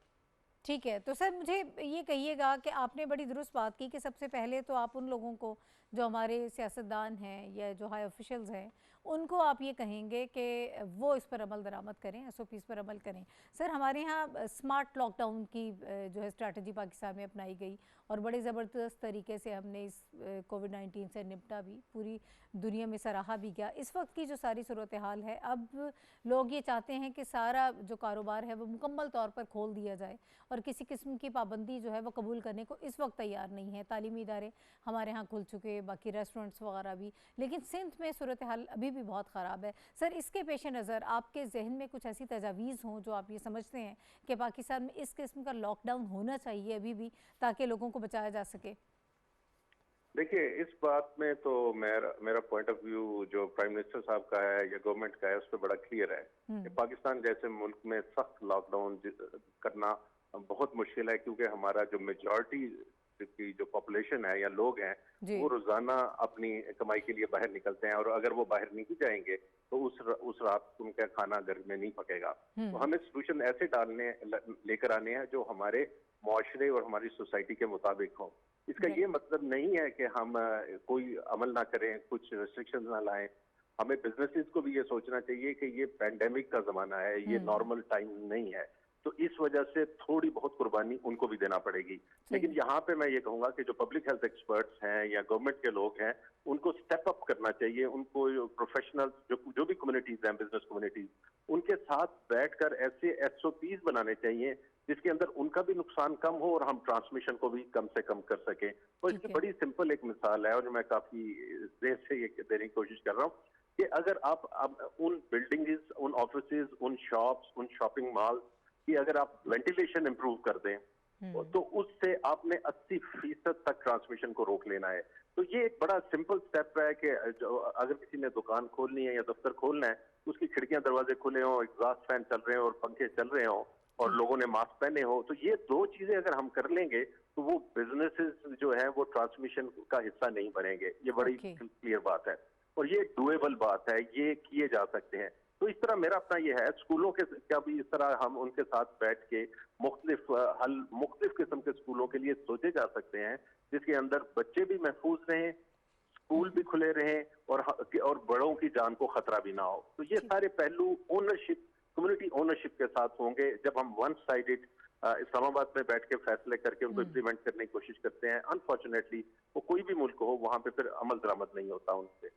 ठीक है, तो सर मुझे ये कहिएगा कि आपने बड़ी दुरुस्त बात की कि सबसे पहले तो आप उन लोगों को जो हमारे सियासतदान हैं या जो हाई ऑफिशियल्स हैं उनको आप ये कहेंगे कि वो इस पर अमल दरामद करें, SOPs पर अमल करें। सर हमारे यहाँ स्मार्ट लॉकडाउन की जो है स्ट्रैटेजी पाकिस्तान में अपनाई गई और बड़े ज़बरदस्त तरीके से हमने इस कोविड-19 से निपटा भी, पूरी दुनिया में सराहा भी गया। इस वक्त की जो सारी सूरत हाल है, अब लोग ये चाहते हैं कि सारा जो कारोबार है वो मुकम्मल तौर पर खोल दिया जाए और किसी किस्म की पाबंदी जो है वो कबूल करने को इस वक्त तैयार नहीं है। तालीमी इदारे हमारे यहाँ खुल चुके, बाकी रेस्टोरेंट्स वगैरह भी, लेकिन सिंध में सूरत हाल अभी भी बहुत ख़राब है। सर इसके पेश नज़र आपके जहन में कुछ ऐसी तजावीज़ हों जो आप ये समझते हैं कि पाकिस्तान में इस किस्म का लॉकडाउन होना चाहिए अभी भी, ताकि लोगों को बचाया जा सके? देखिए, इस बात में तो मेरा पॉइंट ऑफ व्यू जो प्राइम मिनिस्टर साहब का है या गवर्नमेंट का है उस पर बड़ा क्लियर है कि पाकिस्तान जैसे मुल्क में सख्त लॉकडाउन करना बहुत मुश्किल है, क्योंकि हमारा जो मेजॉरिटी की जो पॉपुलेशन है या लोग हैं वो रोजाना अपनी कमाई के लिए बाहर निकलते हैं, और अगर वो बाहर नहीं जाएंगे तो उस रात उनका खाना घर में नहीं पकेगा। तो हमें सोल्यूशन ऐसे लेकर आने हैं जो हमारे मुआशरे और हमारी सोसाइटी के मुताबिक हो। इसका ये मतलब नहीं है कि हम कोई अमल ना करें, कुछ रिस्ट्रिक्शंस ना लाएं। हमें बिजनेसेस को भी ये सोचना चाहिए कि ये पैंडेमिक का जमाना है, ये नॉर्मल टाइम नहीं है, तो इस वजह से थोड़ी बहुत कुर्बानी उनको भी देना पड़ेगी। लेकिन यहाँ पे मैं ये कहूंगा कि जो पब्लिक हेल्थ एक्सपर्ट्स हैं या गवर्नमेंट के लोग हैं उनको स्टेप अप करना चाहिए। उनको प्रोफेशनल जो भी कम्युनिटीज हैं, बिजनेस कम्युनिटीज, उनके साथ बैठकर ऐसे एसओपीज बनाने चाहिए जिसके अंदर उनका भी नुकसान कम हो और हम ट्रांसमिशन को भी कम से कम कर सकें। तो ठीक इसकी है। बड़ी सिंपल एक मिसाल है और जो मैं काफी देर से ये देने की कोशिश कर रहा हूँ कि अगर आप अब उन बिल्डिंग्स, उन ऑफिसेज, उन शॉप्स, उन शॉपिंग मॉल की अगर आप वेंटिलेशन इंप्रूव कर दें तो उससे आपने 80% तक ट्रांसमिशन को रोक लेना है। तो ये एक बड़ा सिंपल स्टेप है कि जो अगर किसी ने दुकान खोलनी है या दफ्तर खोलना है तो उसकी खिड़कियां दरवाजे खुले हों, एग्जॉस्ट फैन चल रहे हों और पंखे चल रहे हों और लोगों ने मास्क पहने हो, तो ये दो चीजें अगर हम कर लेंगे तो वो बिजनेसेस जो है वो ट्रांसमिशन का हिस्सा नहीं बनेंगे। ये बड़ी ओके। क्लियर बात है और ये डुएबल बात है, ये किए जा सकते हैं। तो इस तरह मेरा अपना ये है, स्कूलों के क्या भी इस तरह हम उनके साथ बैठ के मुख्तलिफ किस्म के स्कूलों के लिए सोचे जा सकते हैं जिसके अंदर बच्चे भी महफूज रहें, स्कूल भी खुले रहें और बड़ों की जान को खतरा भी ना हो। तो ये सारे पहलू ओनरशिप, कम्युनिटी ओनरशिप के साथ होंगे जब हम वन साइडेड इस्लामाबाद में बैठ के फैसले करके उनको इम्प्लीमेंट करने की कोशिश करते हैं। अनफॉर्चुनेटली वो कोई भी मुल्क हो वहां पे फिर अमल दरामद नहीं होता उनसे।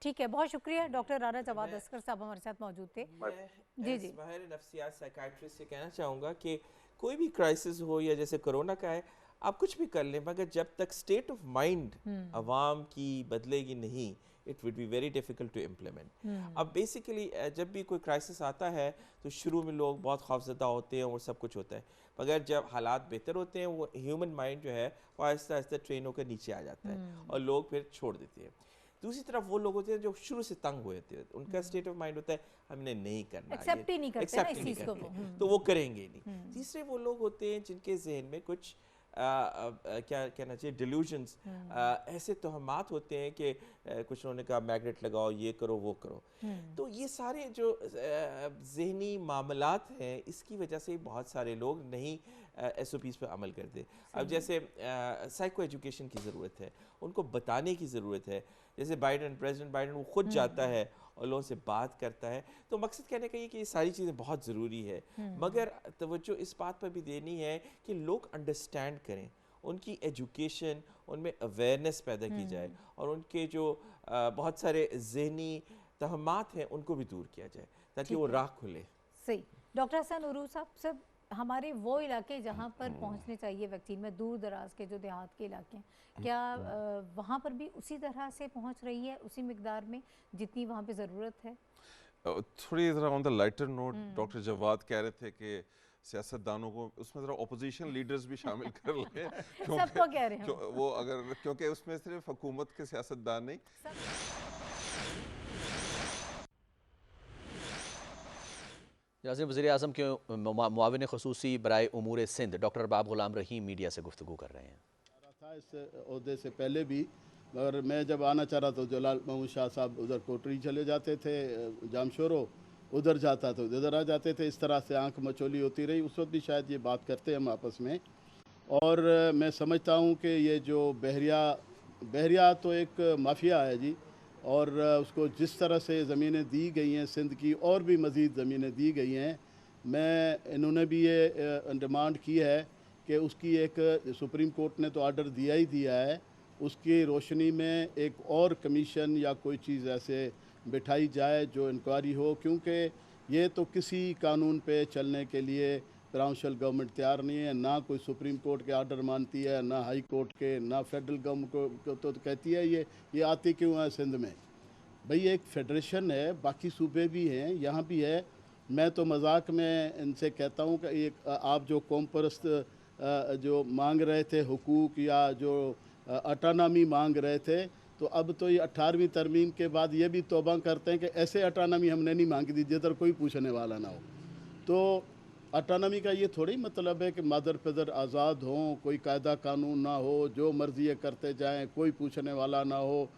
ठीक है, बहुत शुक्रिया। डॉक्टर राना जवाद असगर साहब हमारे साथ मौजूद थे। जी जी, माहिर नफ्सियात साइकाइट्रिस्ट से कहना चाहूँगा कि कोई भी क्राइसिस हो या जैसे कोरोना का है, आप कुछ भी कर लें मगर जब तक स्टेट ऑफ माइंड अवाम की बदलेगी नहीं, it would be very difficult to implement. अब बेसिकली जब भी कोई क्राइसिस आता है तो शुरू में लोग बहुत खौफजदा होते हैं और सब कुछ होता है, मगर जब हालात बेहतर होते हैं वो ह्यूमन माइंड जो है वो आहिस्ता आहिस्ता ट्रेन होकर नीचे आ जाता है और लोग फिर छोड़ देते हैं। दूसरी तरफ वो लोग होते हैं जो शुरू से तंग हुए थे, उनका स्टेट ऑफ माइंड होता है हमने नहीं करना, एक्सेप्ट ही नहीं करते ना accept इस ही नहीं चीज़ को करते, वो। तो वो करेंगे ही नहीं। तीसरे वो लोग होते हैं जिनके जहन में कुछ क्या कहना चाहिए डिल्यूजन्स, ऐसे तोहमात होते हैं कि कुछ उन्होंने कहा मैग्नेट लगाओ, ये करो, वो करो। तो ये सारे जो जहनी मामलात हैं इसकी वजह से बहुत सारे लोग नहीं SOPs पर अमल करते। अब जैसे साइको एजुकेशन की ज़रूरत है, उनको बताने की ज़रूरत है। जैसे प्रेसिडेंट बाइडेन वो खुद जाता है और लोगों से बात करता है, तो मकसद कहने का ये कि ये सारी चीज़ें बहुत ज़रूरी है, मगर तवज्जो इस बात पर भी देनी है कि लोग अंडरस्टैंड करें, उनकी एजुकेशन, उनमें अवेयरनेस पैदा की जाए और उनके जो बहुत सारे जहनी तहमात हैं उनको भी दूर किया जाए ताकि वो राह खुले। सही। डॉक्टर हसन उरूज साहब, सब हमारे वो इलाके जहाँ पर पहुँचने चाहिए वैक्सीन में, दूर दराज के जो देहात के इलाके हैं, क्या वहाँ पर भी उसी तरह से पहुँच रही है, उसी मिकदार में जितनी वहाँ पे ज़रूरत है? थोड़ी ज़रा on the lighter note doctor Jawad कह रहे थे कि सियासतदानों को उसमें ज़रा अपोजिशन लीडर्स भी शामिल कर लें सबको कह रहे हैं वो अगर, क्योंकि उसमें सिर्फ हुकूमत के सियासतदान नहीं। नाज़रीन, वज़ीर-ए-आज़म के मुआविन ख़ुसूसी बराए उमूर सिंध डॉक्टर बाब ग़ुलाम रहीम मीडिया से गुफ्तगू कर रहे हैं। था इस ओहदे से पहले भी, मगर मैं जब आना चाह रहा था जलाल महमूद शाह साहब उधर कोटरी चले जाते थे, जामशोरो उधर जाता था, उधर आ जाते थे, इस तरह से आंख मचोली होती रही। उस वक्त भी शायद ये बात करते हम आपस में। और मैं समझता हूँ कि ये जो बहरिया तो एक माफिया है जी, और उसको जिस तरह से ज़मीनें दी गई हैं सिंध की, और भी मज़ीद ज़मीनें दी गई हैं, इन्होंने भी ये डिमांड की है कि उसकी एक सुप्रीम कोर्ट ने तो आर्डर दिया ही दिया है, उसकी रोशनी में एक और कमीशन या कोई चीज़ ऐसे बिठाई जाए जो इंक्वायरी हो, क्योंकि ये तो किसी कानून पे चलने के लिए प्रोविंशियल गवर्नमेंट तैयार नहीं है, ना कोई सुप्रीम कोर्ट के आर्डर मानती है, ना हाई कोर्ट के, ना फेडरल गवर्नमेंट को तो कहती है ये आती क्यों है सिंध में। भाई एक फेडरेशन है, बाकी सूबे भी हैं, यहाँ भी है। मैं तो मजाक में इनसे कहता हूँ कि एक आप जो कौम परस्त जो मांग रहे थे हुकूक या जो अटानमी मांग रहे थे, तो अब तो ये 18वीं तरमीम के बाद ये भी तौबा करते हैं कि ऐसे अटानमी हमने नहीं मांगी थी जिधर कोई पूछने वाला ना हो। तो अटानमी का ये थोड़ी मतलब है कि मदर फदर आज़ाद हों, कोई कायदा कानून ना हो, जो मर्जी करते जाएं, कोई पूछने वाला ना हो।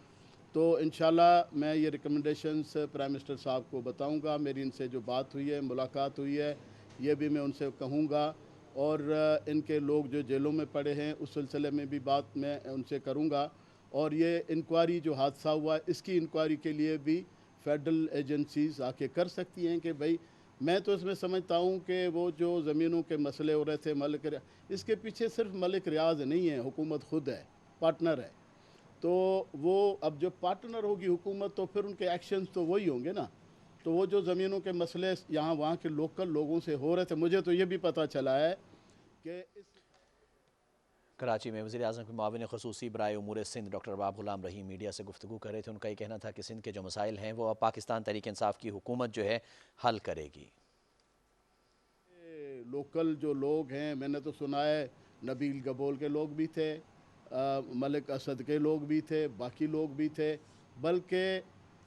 तो इंशाल्लाह मैं ये रिकमेंडेशंस प्राइम मिनिस्टर साहब को बताऊंगा। मेरी इनसे जो बात हुई है, मुलाकात हुई है, ये भी मैं उनसे कहूँगा, और इनके लोग जो जेलों में पड़े हैं उस सिलसिले में भी बात मैं उनसे करूँगा। और ये इंक्वायरी जो हादसा हुआ, इसकी इंक्वायरी के लिए भी फेडरल एजेंसीज़ आके कर सकती हैं कि भाई, मैं तो इसमें समझता हूँ कि वो जो ज़मीनों के मसले हो रहे थे इसके पीछे सिर्फ मलिक रियाज नहीं है, हुकूमत खुद है, पार्टनर है। तो वो अब जो पार्टनर होगी हुकूमत, तो फिर उनके एक्शंस तो वही होंगे ना। तो वो जो ज़मीनों के मसले यहाँ वहाँ के लोकल लोगों से हो रहे थे, मुझे तो ये भी पता चला है कि इस कराची में वज़ीर-ए-आज़म के मुआविन ख़ुसूसी बराए उमूर सिंध डॉक्टर अरबाब ग़ुलाम रहीम मीडिया से गुफ्तगू कर रहे थे। उनका ये कहना था कि सिंध के जो मसाइल हैं वो अब पाकिस्तान तहरीक इंसाफ की हुकूमत जो है हल करेगी। लोकल जो लोग हैं, मैंने तो सुना है नबील गबोल के लोग भी थे, मलिक असद के लोग भी थे, बाकी लोग भी थे, बल्कि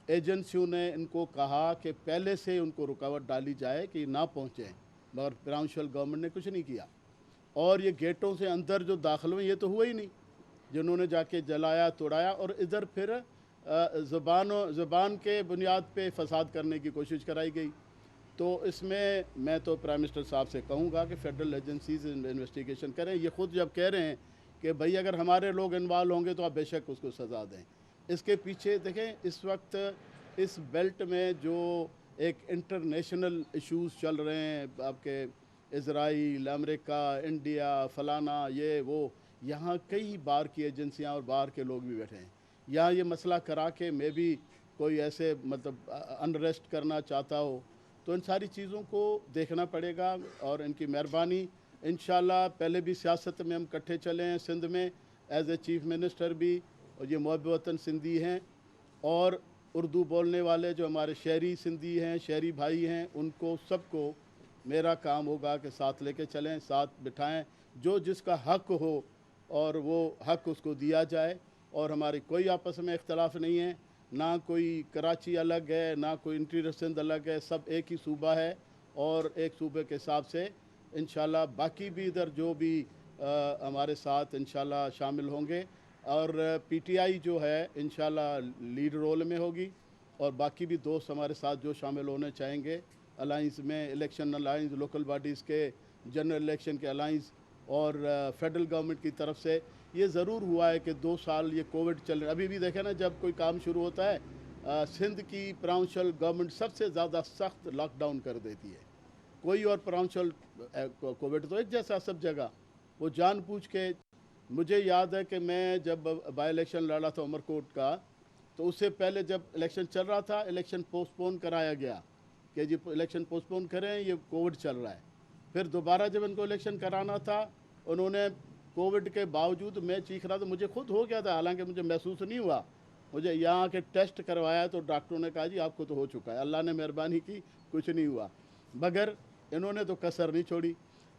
एजेंसियों ने इनको कहा कि पहले से उनको रुकावट डाली जाए कि ना पहुँचें, मगर प्रोविंशियल गवर्नमेंट ने कुछ नहीं किया। और ये गेटों से अंदर जो दाखिल हुए ये तो हुआ ही नहीं, जिन्होंने जाके जलाया तोड़ाया और इधर फिर ज़बान के बुनियाद पे फसाद करने की कोशिश कराई गई। तो इसमें मैं तो प्राइम मिनिस्टर साहब से कहूँगा कि फेडरल एजेंसीज इन्वेस्टिगेशन करें। ये ख़ुद जब कह रहे हैं कि भाई अगर हमारे लोग इन्वॉल्व होंगे तो आप बेशक उसको सज़ा दें। इसके पीछे देखें, इस वक्त इस बेल्ट में जो एक इंटरनेशनल इश्यूज़ चल रहे हैं, आपके इज़राइल, अमेरिका, इंडिया, फ़लाना, ये वो, यहाँ कई बार की एजेंसियाँ और बाहर के लोग भी बैठे हैं। यहाँ ये मसला करा के मे भी कोई ऐसे मतलब अनरेस्ट करना चाहता हो, तो इन सारी चीज़ों को देखना पड़ेगा। और इनकी मेहरबानी, इंशाल्लाह पहले भी सियासत में हम इकट्ठे चले हैं सिंध में, एज ए चीफ़ मिनिस्टर भी, और ये मुहब्ब वतन सिंधी हैं, और उर्दू बोलने वाले जो हमारे शहरी सिंधी हैं, शहरी भाई हैं, उनको सबको मेरा काम होगा कि साथ लेके चलें, साथ बिठाएं, जो जिसका हक हो और वो हक उसको दिया जाए। और हमारी कोई आपस में इख्तलाफ नहीं है, ना कोई कराची अलग है, ना कोई इंटीरियर सिंध अलग है, सब एक ही सूबा है। और एक सूबे के हिसाब से इंशाल्लाह बाकी भी इधर जो भी हमारे साथ इंशाल्लाह शामिल होंगे, और पीटीआई जो है इंशाल्लाह लीड रोल में होगी, और बाकी भी दोस्त हमारे साथ जो शामिल होने चाहेंगे अलाइंस में, इलेक्शन अलाइंस, लोकल बॉडीज़ के जनरल इलेक्शन के अलाइंस, और फेडरल गवर्नमेंट की तरफ से ये ज़रूर हुआ है कि 2 साल ये कोविड चल रहा है। अभी भी देखें ना, जब कोई काम शुरू होता है, सिंध की प्रोविंशियल गवर्नमेंट सबसे ज़्यादा सख्त लॉकडाउन कर देती है। कोई और प्रोविंशियल कोविड तो एक जैसा सब जगह, वो जानबूझ के। मुझे याद है कि मैं जब बाई इलेक्शन लड़ा था उमरकोट का, तो उससे पहले जब इलेक्शन चल रहा था, इलेक्शन पोस्टपोन कराया गया कि जी इलेक्शन पोस्टपोन करें, ये कोविड चल रहा है। फिर दोबारा जब इनको इलेक्शन कराना था, उन्होंने कोविड के बावजूद, मैं चीख रहा था, मुझे खुद हो गया था, हालांकि मुझे महसूस नहीं हुआ, मुझे यहाँ के टेस्ट करवाया तो डॉक्टरों ने कहा जी आपको तो हो चुका है। अल्लाह ने मेहरबानी की, कुछ नहीं हुआ, मगर इन्होंने तो कसर नहीं छोड़ी।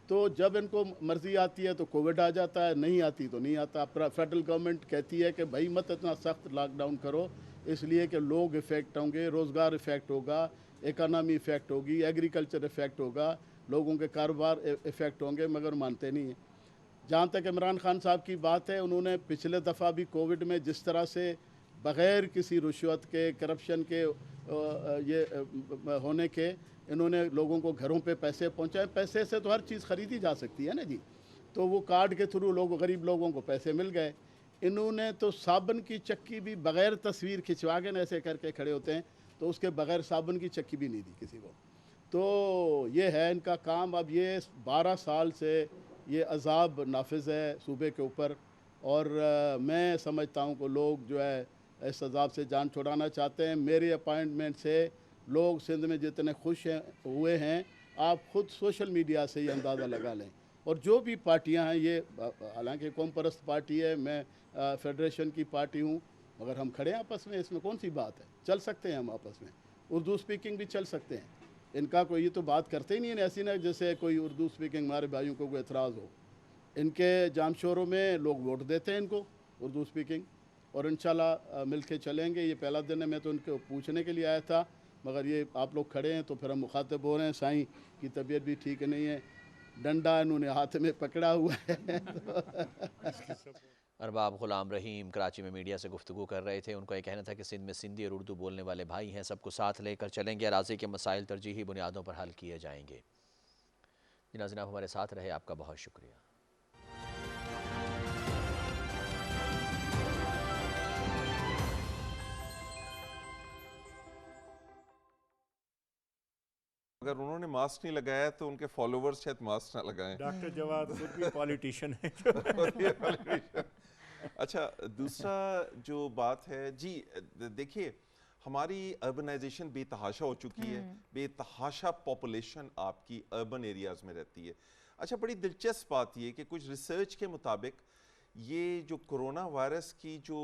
तो जब इनको मर्ज़ी आती है तो कोविड आ जाता है, नहीं आती तो नहीं आता। फेडरल गवर्नमेंट कहती है कि भाई मत इतना सख्त लॉकडाउन करो, इसलिए कि लोग इफ़ेक्ट होंगे, रोज़गार इफ़ेक्ट होगा, इकानमी इफ़ेक्ट होगी, एग्रीकल्चर इफ़ेक्ट होगा, लोगों के कारोबार इफ़ेक्ट होंगे, मगर मानते नहीं हैं। जहाँ तक इमरान खान साहब की बात है, उन्होंने पिछले दफ़ा भी कोविड में जिस तरह से बग़ैर किसी रुश्वत के, करप्शन के, ये होने के, इन्होंने लोगों को घरों पे पैसे पहुँचाए। पैसे से तो हर चीज़ ख़रीदी जा सकती है ना जी, तो वो कार्ड के थ्रू लोग, गरीब लोगों को पैसे मिल गए। इन्होंने तो साबुन की चक्की भी बग़ैर तस्वीर खिंचवा के ऐसे करके खड़े होते हैं, तो उसके बग़ैर साबुन की चक्की भी नहीं दी किसी को। तो ये है इनका काम। अब ये 12 साल से ये अजाब नाफिज है सूबे के ऊपर, और मैं समझता हूँ कि लोग जो है इस अजाब से जान छुड़ाना चाहते हैं। मेरे अपॉइंटमेंट से लोग सिंध में जितने खुश हुए हैं, आप ख़ुद सोशल मीडिया से ये अंदाज़ा लगा लें। और जो भी पार्टियां हैं, ये हालांकि कौम परस्त पार्टी है, मैं फेडरेशन की पार्टी हूँ, मगर हम खड़े हैं आपस में, इसमें कौन सी बात है, चल सकते हैं हम आपस में, उर्दू स्पीकिंग भी चल सकते हैं। इनका कोई ये तो बात करते ही नहीं है, ऐसी ना जैसे कोई उर्दू स्पीकिंग हमारे भाइयों को कोई एतराज़ हो। इनके जामशोरों में लोग वोट देते हैं इनको उर्दू स्पीकिंग, और इंशाल्लाह मिल के चलेंगे। ये पहला दिन है, मैं तो उनको पूछने के लिए आया था, मगर ये आप लोग खड़े हैं तो फिर हम मुखातिब हो रहे हैं। साईं की तबीयत भी ठीक नहीं है, डंडा इन्होंने हाथ में पकड़ा हुआ है। अरबाब ग़ुलाम रहीम कराची में मीडिया से गुफ्तगू कर रहे थे। उनका ये कहना था कि सिंध में सिंधी और उर्दू बोलने वाले भाई हैं, सबको साथ लेकर चलेंगे, अराज़ी के मसाइल तरजीही बुनियादों पर हल किए जाएंगे। जी नाज़रीन, आप हमारे साथ रहे, आपका बहुत शुक्रिया। अगर उन्होंने मास्क नहीं लगाया तो उनके फॉलोवर्स शायद मास्क ना लगाएं। डॉक्टर जवाद खुद भी पॉलिटिशियन है। अच्छा, दूसरा जो बात है जी, देखिए हमारी अर्बनाइजेशन बेतहाशा हो चुकी है, बेतहाशा पॉपुलेशन आपकी अर्बन एरियाज़ में रहती है। अच्छा, बड़ी दिलचस्प बात ये कि कुछ रिसर्च के मुताबिक ये जो कोरोना वायरस की जो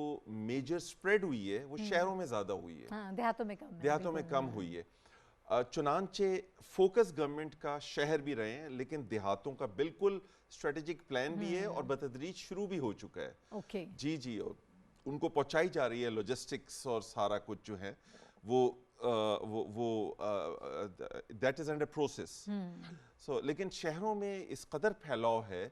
मेजर स्प्रेड हुई है वो शहरों में ज़्यादा हुई है, हाँ, देहातों में कम है, देहातों में कम हुई है। चुनांचे फोकस गवर्नमेंट का शहर भी रहे हैं, लेकिन देहातों का बिल्कुल स्ट्रेटेजिक प्लान भी है और बतदरीज शुरू भी हो चुका है। ओके, जी, और उनको पहुंचाई जा रही है लॉजिस्टिक्स और सारा कुछ जो है वो दैट इज अंडर प्रोसेस। सो लेकिन शहरों में इस कदर फैलाव है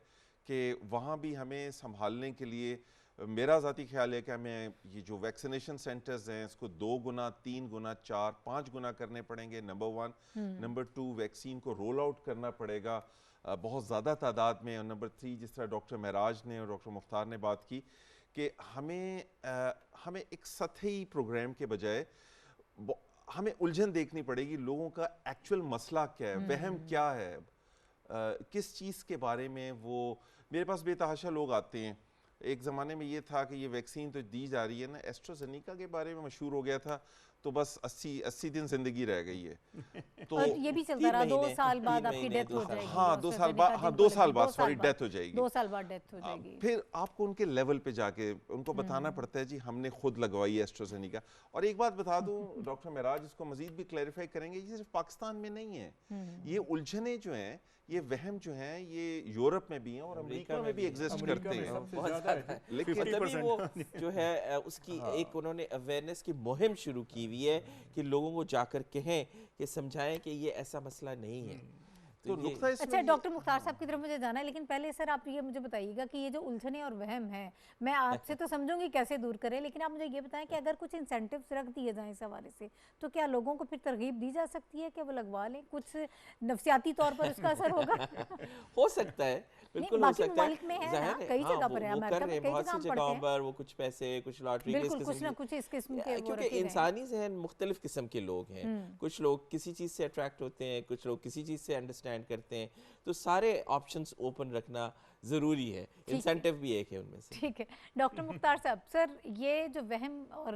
कि वहाँ भी हमें संभालने के लिए मेरा ज़ाती ख्याल है कि हमें ये जो वैक्सीनेशन सेंटर्स हैं इसको 2 गुना, 3 गुना, 4, 5 गुना करने पड़ेंगे, नंबर 1। नंबर 2, वैक्सीन को रोल आउट करना पड़ेगा बहुत ज़्यादा तादाद में। और नंबर 3, जिस तरह डॉक्टर महराज ने और डॉक्टर मुख्तार ने बात की कि हमें एक सतही प्रोग्राम के बजाय हमें उलझन देखनी पड़ेगी, लोगों का एक्चुअल मसला क्या है, वहम क्या है, किस चीज़ के बारे में वो। मेरे पास बेतहाशा लोग आते हैं। एक ज़माने में ये था कि ये वैक्सीन तो दी जा रही है ना, एस्ट्राजेनेका के बारे में मशहूर हो गया था, तो बस 80 दिन जिंदगी रह गई है। तो और ये भी चलता रहा 2 साल बाद आपकी डेथ हो जाएगी। हाँ, 2 साल बाद, हाँ 2 साल बाद सॉरी डेथ हो जाएगी। 2 साल बाद डेथ हो जाएगी। फिर आपको उनके लेवल पे जाके उनको बताना पड़ता है जी हमने खुद लगवाई है एस्ट्राजेनेका। और एक बात बता दूं, डॉक्टर महराज इसको मजीद भी क्लैरिफाई करेंगे, ये सिर्फ पाकिस्तान में नहीं है, ये उलझने जो हैं, ये वहम जो हैं, ये यूरोप में भी हैं और अमेरिका में भी एग्जिस्ट करते हैं। लेकिन तभी वो जो है उसकी एक उन्होंने अवेयरनेस की मुहिम शुरू की हुई है कि लोगों को जाकर कहें कि समझाएं कि ये ऐसा मसला नहीं है। तो नुक्ता इसमें अच्छा, डॉक्टर मुख्तार साहब की तरफ मुझे जाना है, लेकिन पहले सर आप ये मुझे बताइएगा कि ये जो उलझने और वहम है, मैं आपसे तो समझूंगी कैसे दूर करें, लेकिन आप मुझे ये बताएं कि अगर कुछ इंसेंटिव्स रख दिए जाएं इस हवाले से, तो क्या लोगों को फिर तरगीब दी जा सकती है कि वो लगवा लें? कुछ नफसियाती तौर पर उसका असर होगा? हो सकता है, बिल्कुल हो सकता है। में है ना, कई जगह पर है, अमेरिका में कई बहुत सी जगहों पर वो कुछ पैसे, कुछ लॉटरी, कुछ ना कुछ इस किस्म के, क्योंकि इंसानी जहन मुख्तलिफ किस्म के लोग हैं। कुछ लोग किसी चीज़ से अट्रैक्ट होते हैं, कुछ लोग किसी चीज़ से अंडरस्टैंड करते हैं, तो सारे ऑप्शंस ओपन रखना ज़रूरी है। इंसेंटिव भी एक है उनमें से। ठीक है डॉक्टर मुख्तार साहब, सर ये जो वहम और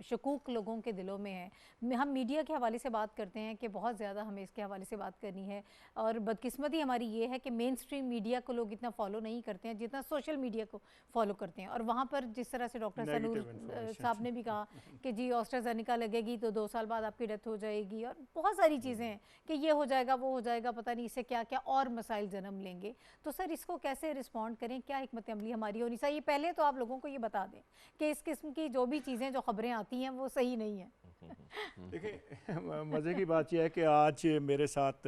शकूक लोगों के दिलों में है, हम मीडिया के हवाले से बात करते हैं कि बहुत ज़्यादा हमें इसके हवाले से बात करनी है, और बदकिस्मती हमारी ये है कि मेन स्ट्रीम मीडिया को लोग इतना फॉलो नहीं करते हैं जितना सोशल मीडिया को फॉलो करते हैं। और वहाँ पर जिस तरह से डॉक्टर सनूर साहब ने भी कहा कि जी एस्ट्राजेनेका लगेगी तो 2 साल बाद आपकी डेथ हो जाएगी, और बहुत सारी चीज़ें हैं कि ये हो जाएगा, वो हो जाएगा, पता नहीं इससे क्या क्या और मसाइल जन्म लेंगे। तो सर इसको कैसे रिस्पॉन्ड करें, क्या हिकमत अमली हमारी होनी चाहिए? पहले तो आप लोगों को ये बता दें कि इस किस्म की जो भी चीज़ें, जो खबरें आती हैं, वो सही नहीं है। देखिए, मज़े की बात यह है कि आज मेरे साथ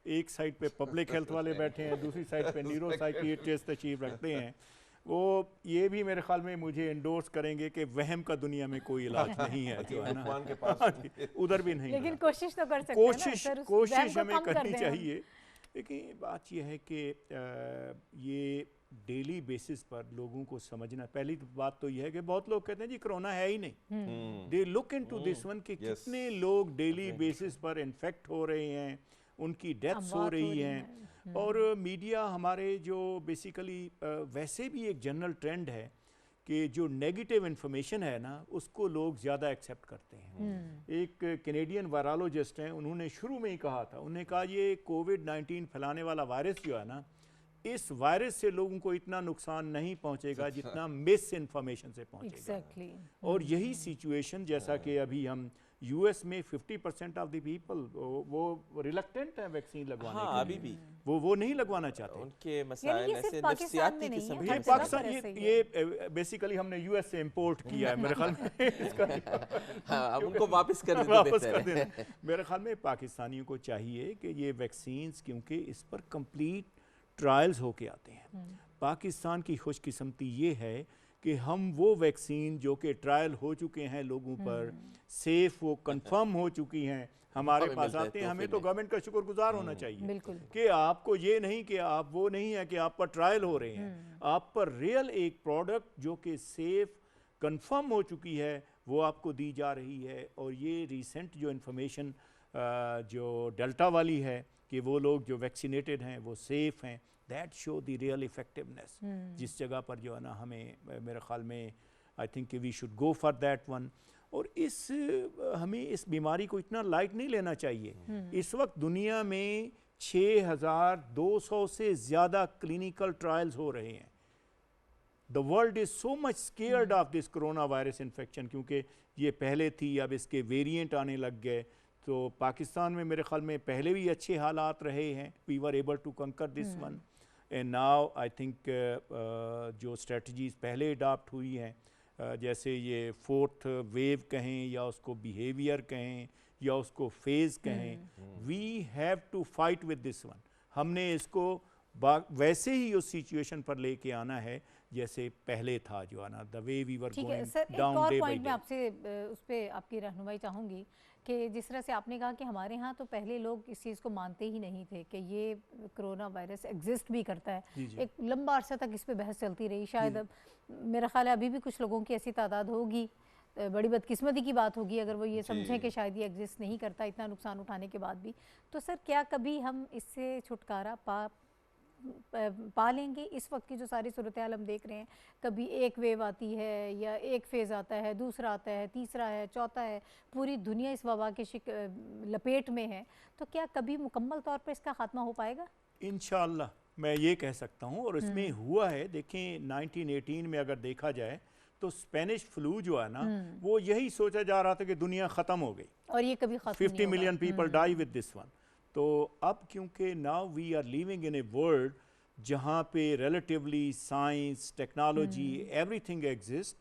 एक साइड पे पब्लिक हेल्थ वाले बैठे हैं, दूसरी साइड पे न्यूरो साइकियाट्रिस्ट तशरीफ रखते हैं। वो ये भी मेरे ख्याल में मुझे एंडोर्स करेंगे कि वहम का दुनिया में कोई इलाज नहीं है, जो है ना, उधर भी नहीं। लेकिन कोशिश तो कर सकते हैं ना, कोशिश हमें करनी चाहिए। लेकिन बात यह है कि ये डेली बेसिस पर लोगों को समझना, पहली बात तो यह है कि बहुत लोग कहते हैं जी कोरोना है ही नहीं। They look into this one कि कितने लोग डेली बेसिस पर इन्फेक्ट हो रहे हैं, उनकी डेथ्स हो रही हैं। और मीडिया हमारे जो बेसिकली वैसे भी एक जनरल ट्रेंड है कि जो नेगेटिव इन्फॉर्मेशन है ना, उसको लोग ज़्यादा एक्सेप्ट करते हैं। एक कैनेडियन वायरोलॉजिस्ट हैं, उन्होंने शुरू में ही कहा था, उन्होंने कहा ये कोविड-19 फैलाने वाला वायरस जो है ना, इस वायरस से लोगों को इतना नुकसान नहीं पहुंचेगा जितना मिस इन्फॉर्मेशन से पहुंचेगा। और यही सिचुएशन, जैसा कि अभी हम यूएस में 50% ऑफ द पीपल वो रिलक्टेंट है वैक्सीन लगवाने के लिए। अभी भी वो नहीं लगवाना चाहते। उनके मसाइल ऐसे नफसियाती किस्म के। ये पाकिस्तान, ये बेसिकली हमने यूएस से इंपोर्ट किया है मेरे ख्याल में। इसका उनको वापस कर देना। मेरे ख्याल में पाकिस्तानियों को चाहिए कि ये वैक्सीन्स, क्योंकि इस पर कंप्लीट ट्रायल्स होके आते हैं। पाकिस्तान की खुशकिस्मती ये है कि हम वो वैक्सीन जो कि ट्रायल हो चुके हैं लोगों पर, सेफ, वो कंफर्म हो चुकी हैं, हमारे पास आते हैं। हमें तो गवर्नमेंट का शुक्रगुजार होना चाहिए कि आपको ये नहीं कि आप, वो नहीं है कि आप पर ट्रायल हो रहे हैं, आप पर रियल एक प्रोडक्ट जो कि सेफ कंफर्म हो चुकी है वो आपको दी जा रही है। और ये रिसेंट जो इन्फॉर्मेशन जो डेल्टा वाली है कि वो लोग जो वैक्सीनेटेड हैं वो सेफ हैं, that show the real effectiveness. जिस जगह पर जो है ना, हमें मेरे ख्याल में I think we should go for that one. और हमें इस बीमारी को इतना लाइट नहीं लेना चाहिए। इस वक्त दुनिया में 6200 से ज़्यादा क्लिनिकल ट्रायल्स हो रहे हैं। The world is so much scared of this corona virus infection, क्योंकि ये पहले थी, अब इसके वेरिएंट आने लग गए। तो पाकिस्तान में मेरे ख्याल में पहले भी अच्छे हालात रहे हैं, वी वर एबल टू कंकर this one, and now I think जो स्ट्रेटजीज पहले अडॉप्ट हुई हैं, जैसे ये फोर्थ वेव कहें या उसको बिहेवियर कहें या उसको फेज़ कहें, we have to fight with this one. हमने इसको वैसे ही उस सिचुएशन पर लेके आना है जैसे पहले था, जो आना the way we were going down day by day. मैं आपसे उस पर आपकी रहनुमाई चाहूँगी कि जिस तरह से आपने कहा कि हमारे यहाँ तो पहले लोग इस चीज़ को मानते ही नहीं थे कि ये कोरोना वायरस एग्जिस्ट भी करता है। एक लंबा अरसा तक इस पे बहस चलती रही। शायद अब मेरा ख्याल है अभी भी कुछ लोगों की ऐसी तादाद होगी, बड़ी बदकिस्मती की बात होगी अगर वो ये समझें कि शायद ये एग्जिस्ट नहीं करता, इतना नुकसान उठाने के बाद भी। तो सर क्या कभी हम इससे छुटकारा पा लेंगे? इस वक्त की जो सारी सूरत हाल हम देख रहे हैं, कभी एक वेव आती है या एक फेज़ आता है, दूसरा आता है, तीसरा है, चौथा है, पूरी दुनिया इस वबा के लपेट में है, तो क्या कभी मुकम्मल तौर पर इसका खात्मा हो पाएगा? इंशाअल्लाह मैं ये कह सकता हूँ। और इसमें हुआ है, देखें 1918 में अगर देखा जाए तो स्पेनिश फ्लू जो है ना, वो यही सोचा जा रहा था कि दुनिया ख़त्म हो गई और ये कभी खत्म 50 million people die with this one. तो अब क्योंकि now we are living in a world जहाँ पे relatively science, technology, everything exist,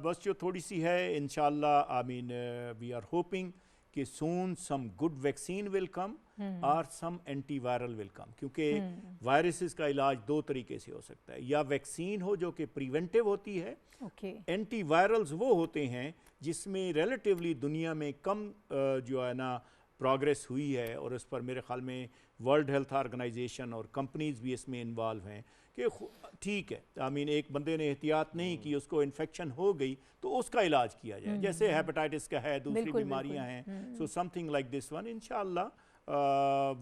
बस जो थोड़ी सी है इंशाल्लाह, I mean we are hoping कि soon some good vaccine will come और सम एंटीवायरल विल कम, क्योंकि वायरसेस का इलाज दो तरीके से हो सकता है, या वैक्सीन हो जो कि प्रिवेंटिव होती है, एंटीवायरल्स वो होते हैं जिसमें रिलेटिवली दुनिया में कम जो है ना प्रोग्रेस हुई है, और उस पर मेरे ख्याल में वर्ल्ड हेल्थ ऑर्गेनाइजेशन और कंपनीज भी इसमें इन्वॉल्व हैं कि ठीक है, आई मीन एक बंदे ने एहतियात नहीं की, उसको इन्फेक्शन हो गई तो उसका इलाज किया जाए, जैसे हेपेटाइटिस का है, दूसरी बीमारियां हैं। So something like this one, इंशाअल्लाह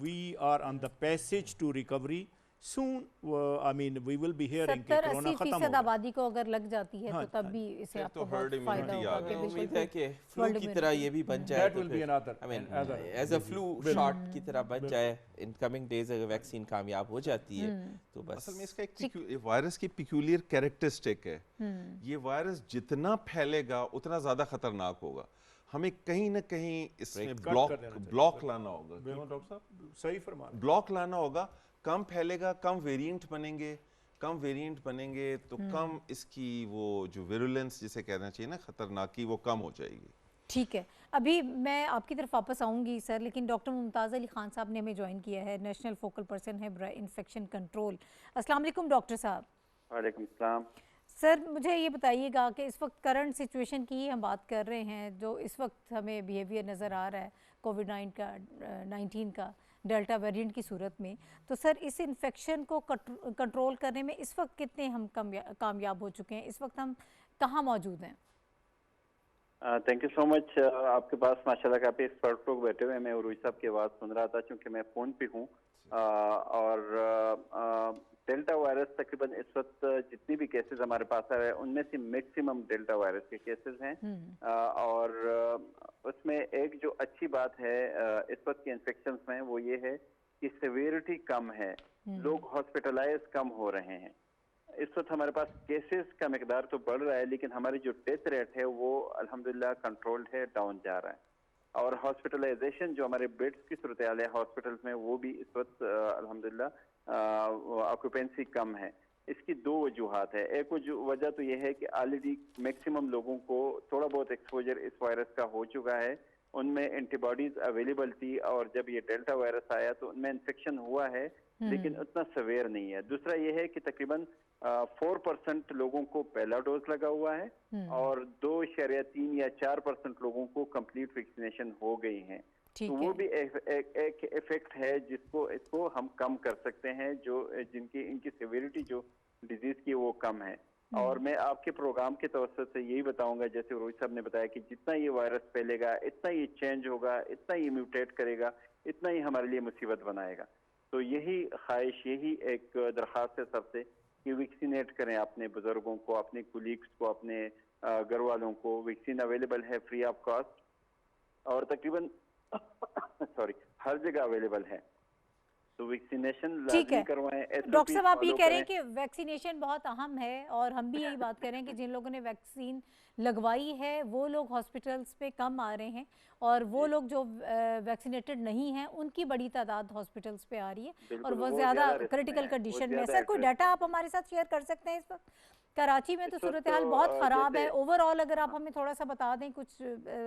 we are on the passage to recovery soon. I mean we will be hearing कि कोरोना खत्म होगा। आबादी को अगर लग जाती है तो तब भी इसे आपको बहुत फायदा होगा। उम्मीद है कि फ्लू की तरह ये भी बन जाए, That will be another, I mean as a flu shot की तरह बन जाए in coming days। अगर वैक्सीन कामयाब हो जाती है तो बस। असल में इसका एक वायरस की पिक्यूलियर कैरेक्टरिस्टिक है, ये वायरस जितना फैलेगा उतना ज़्यादा खतरनाक होगा। हमें कहीं ना कहीं इसमें ब्लॉक लाना होगा। डॉक्टर साहब सही फरमा रहे हैं, ब्लॉक लाना होगा। कम फैलेगा, कम वेरिएंट बनेंगे तो कम इसकी वो जो विरुलेंस जिसे कहना चाहिए ना, खतरनाकी, वो कम हो जाएगी। ठीक है, अभी मैं आपकी तरफ वापस आऊँगी सर, लेकिन डॉक्टर मुमताज़ अली ख़ान साहब ने हमें ज्वाइन किया है, नेशनल फोकल पर्सन है इन्फेक्शन कंट्रोल। अस्सलाम वालेकुम डॉक्टर साहब। वालेकुम सलाम। सर मुझे ये बताइएगा कि इस वक्त करंट सिचुएशन की ही हम बात कर रहे हैं, जो इस वक्त हमें बिहेवियर नज़र आ रहा है कोविड-19 का डेल्टा वेरिएंट की सूरत में, तो सर इस इन्फेक्शन को कंट्रोल करने में इस वक्त कितने हम कामयाब हो चुके हैं? इस वक्त हम कहाँ मौजूद हैं? Thank you so much. आपके पास माशाल्लाह काफ़ी एक्सपर्ट लोग बैठे हुए हैं। मैं उरूज साहब की आवाज़ सुन रहा था क्योंकि मैं फ़ोन पे हूँ, और डेल्टा वायरस तकरीबन इस वक्त जितनी भी केसेस हमारे पास आ रहे हैं उनमें से मैक्सिमम डेल्टा वायरस के केसेस हैं। और उसमें एक जो अच्छी बात है इस वक्त के इन्फेक्शन में, वो ये है कि सिवियरिटी कम है, लोग हॉस्पिटलाइज कम हो रहे हैं। इस वक्त हमारे पास केसेस का मिकदार तो बढ़ रहा है, लेकिन हमारी जो डेथ रेट है वो अल्हम्दुलिल्लाह कंट्रोल्ड है, डाउन जा रहा है। और हॉस्पिटलाइजेशन जो हमारे बेड्स की सूरत हाल है हॉस्पिटल्स में, वो भी इस वक्त अल्हम्दुलिल्लाह ऑक्यूपेंसी कम है। इसकी दो वजूहात है। एक वजह तो यह है कि ऑलरेडी मैक्सिमम लोगों को थोड़ा बहुत एक्सपोजर इस वायरस का हो चुका है, उनमें एंटीबॉडीज अवेलेबल थी, और जब ये डेल्टा वायरस आया तो उनमें इन्फेक्शन हुआ है लेकिन उतना सवेयर नहीं है। दूसरा यह है कि तकरीबन 4% लोगों को पहला डोज लगा हुआ है और 2.3 या 4% लोगों को कंप्लीट वैक्सीनेशन हो गई है। तो वो भी एक इफेक्ट है इसको हम कम कर सकते हैं, जो इनकी सिवियरिटी जो डिजीज की वो कम है। और मैं आपके प्रोग्राम के तवज्जुह से यही बताऊंगा, जैसे रोहित साहब ने बताया कि जितना ये वायरस फैलेगा, इतना ये चेंज होगा, इतना ये म्यूटेट करेगा, इतना ही हमारे लिए मुसीबत बनाएगा। तो यही ख्वाहिश, यही एक दरख्वास्त है सबसे कि वैक्सीनेट करें अपने बुजुर्गों को, अपने कुलीग्स को, अपने घर वालों को। वैक्सीन अवेलेबल है फ्री ऑफ कॉस्ट और तकरीबन सॉरी हर जगह अवेलेबल है, तो वैक्सीनेशन लाजमी करवाएं। डॉक्टर साहब, आप ये कह रहे हैं कि वैक्सीनेशन बहुत अहम है और हम भी यही बात कर रहे हैं कि जिन लोगों ने वैक्सीन लगवाई है वो लोग हॉस्पिटल्स पे कम आ रहे हैं और वो लोग जो वैक्सीनेटेड नहीं हैं उनकी बड़ी तादाद हॉस्पिटल्स पे आ रही है और वो ज़्यादा क्रिटिकल कंडीशन में। सर, कोई डाटा आप हमारे साथ शेयर कर सकते हैं? इस वक्त कराची में तो सूरत हाल बहुत ख़राब है। ओवरऑल अगर आप हमें थोड़ा सा बता दें कुछ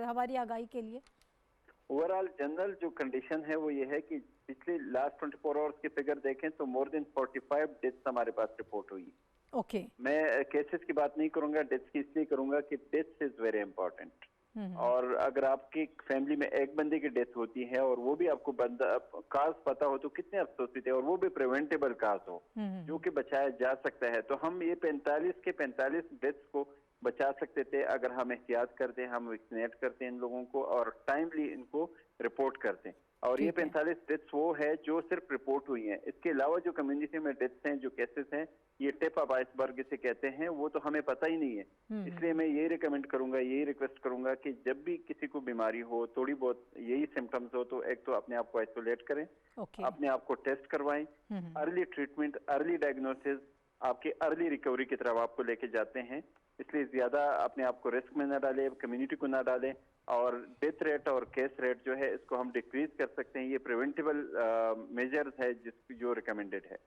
हमारी आगाही के लिए। ओवरऑल जनरल जो कंडीशन है वो ये है कि पिछले लास्ट 24 आवर्स के फिगर देखें तो मोर देन 45 डेथ्स हमारे पास रिपोर्ट हुई। ओके, मैं केसेस की बात नहीं करूंगा, डेथ्स की इसलिए करूंगा कि डेथ्स इज वेरी इंपॉर्टेंट। और अगर आपकी फैमिली में एक बंदे की डेथ होती है और वो भी आपको काज पता हो तो कितने अफसोस होते हैं, और वो भी प्रिवेंटेबल काज हो जो कि बचाया जा सकता है, तो हम ये 45 के 45 डेथ्स को बचा सकते थे अगर हम एहतियात करते, हम वैक्सीनेट करते इन लोगों को और टाइमली इनको रिपोर्ट करते। और ये 45 डेथ्स वो है जो सिर्फ रिपोर्ट हुई हैं। इसके अलावा जो कम्युनिटी में डेथ्स हैं, जो केसेस हैं, ये टिप ऑफ आइसबर्ग इसे कहते हैं, वो तो हमें पता ही नहीं है। इसलिए मैं यही रिकमेंड करूंगा, यही रिक्वेस्ट करूंगा कि जब भी किसी को बीमारी हो, थोड़ी बहुत यही सिम्टम्स हो, तो एक तो अपने आप को आइसोलेट करें, अपने आप को टेस्ट करवाएं। अर्ली ट्रीटमेंट, अर्ली डायग्नोसिस आपकी अर्ली रिकवरी की तरफ आपको लेके जाते हैं। इसलिए ज्यादा अपने आप को रिस्क में ना डालें, कम्युनिटी को ना डालें, और डेथ रेट और केस रेट जो है इसको हम डिक्रीज कर सकते हैं। ये प्रिवेंटेबल मेजर्स है जो रिकमेंडेड है।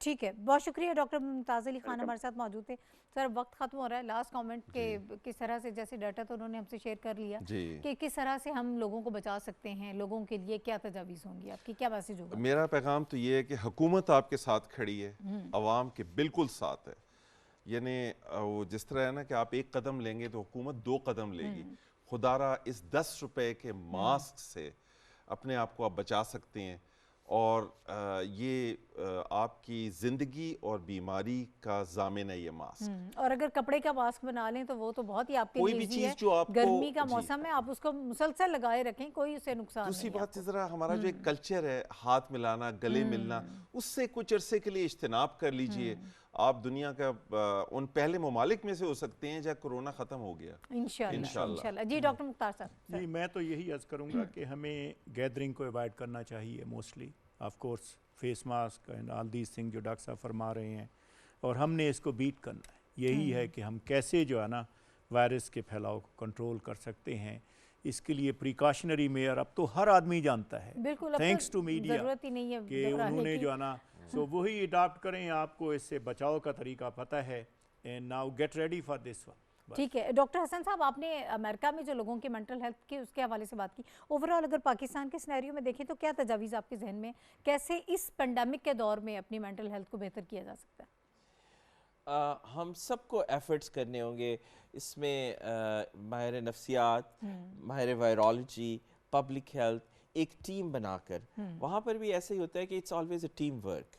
ठीक है, बहुत शुक्रिया। डॉक्टर मुमताज़ अली खान हमारे साथ मौजूद थे। सर, वक्त खत्म हो रहा है। लास्ट कमेंट के किस तरह से, जैसे डाटा तो उन्होंने हमसे शेयर कर लिया कि किस तरह से हम लोगों को बचा सकते हैं, लोगों के लिए क्या तजावीज़ होंगी, आपकी क्या मैसेज होगा? मेरा पैगाम तो ये है कि हुकूमत आपके साथ खड़ी है, अवाम के बिल्कुल साथ है। यानी वो जिस तरह है ना कि आप एक कदम लेंगे तो हुकूमत 2 कदम लेगी। खुदारा इस 10 रुपए के मास्क से अपने आप को आप बचा सकते हैं और ये आपकी ज़िंदगी और बीमारी का ज़ामिन है ये मास्क। और अगर कपड़े का मास्क बना लें तो वो तो बहुत ही आपके कोई लिए भी ईज़ी चीज़ है। जो आपको गर्मी का मौसम है, आप उसको मुसलसल लगाए रखें, कोई उससे नुकसान नहीं। दूसरी बात इस तरह हमारा जो एक कल्चर है, हाथ मिलाना, गले मिलना, उससे कुछ अरसे के लिए इज्तिनाब कर लीजिए। आप दुनिया का उन पहले ममालिक में से हो सकते हैं जहाँ कोरोना ख़त्म हो गया, इंशाल्लाह। जी डॉक्टर मुख्तार साहब। जी, मैं तो यही अर्ज़ करूँगा कि हमें गैदरिंग को अवॉइड करना चाहिए mostly. Of course face mask and all these thing जो डॉक्टर साहब फरमा रहे हैं, और हमने इसको बीट करना है। यही है कि हम कैसे जो है ना वायरस के फैलाव को कंट्रोल कर सकते हैं। इसके लिए प्रिकॉशनरी मेयर अब तो हर आदमी जानता है, थैंक्स टू मीडिया, कि उन्होंने जो है ना सो वही अडॉप्ट करें। आपको इससे बचाव का तरीका पता है, and now get ready for this one. ठीक है डॉक्टर हसन साहब, आपने अमेरिका में जो लोगों के मेंटल हेल्थ के उसके हवाले से बात की। ओवरऑल अगर पाकिस्तान के सिनेरियो में देखें तो क्या तजावीज़ आपके जहन में, कैसे इस पेंडेमिक के दौर में अपनी मेंटल हेल्थ को बेहतर किया जा सकता है? हम सबको एफर्ट्स करने होंगे इसमें। माहिर नफ्सियात, माहिर वायरोलॉजी, पब्लिक हेल्थ, एक टीम बनाकर, वहाँ पर भी ऐसा ही होता है कि it's always a team work.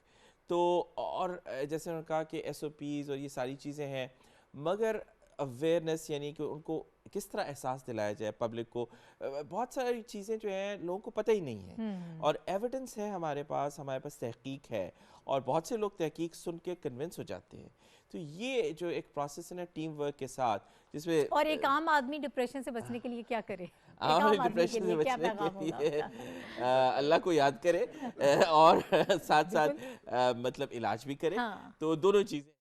तो और जैसे उन्होंने कहा कि SOPs और ये सारी चीज़ें हैं, मगर अवेयरनेस यानी कि उनको किस तरह एहसास दिलाया जाए पब्लिक को। बहुत सारी चीज़ें जो हैं लोगों को पता ही नहीं है, और एविडेंस है हमारे पास तहकीक है, और बहुत से लोग तहकीक सुन के कन्विंस हो जाते हैं। तो ये जो एक प्रोसेस है ना टीम वर्क के साथ, जिसमें और एक आम आदमी डिप्रेशन से बचने के लिए क्या करे? डिप्रेशन से बचने के लिए अल्लाह को याद करे और साथ साथ मतलब इलाज भी करे। तो दोनों चीज़ें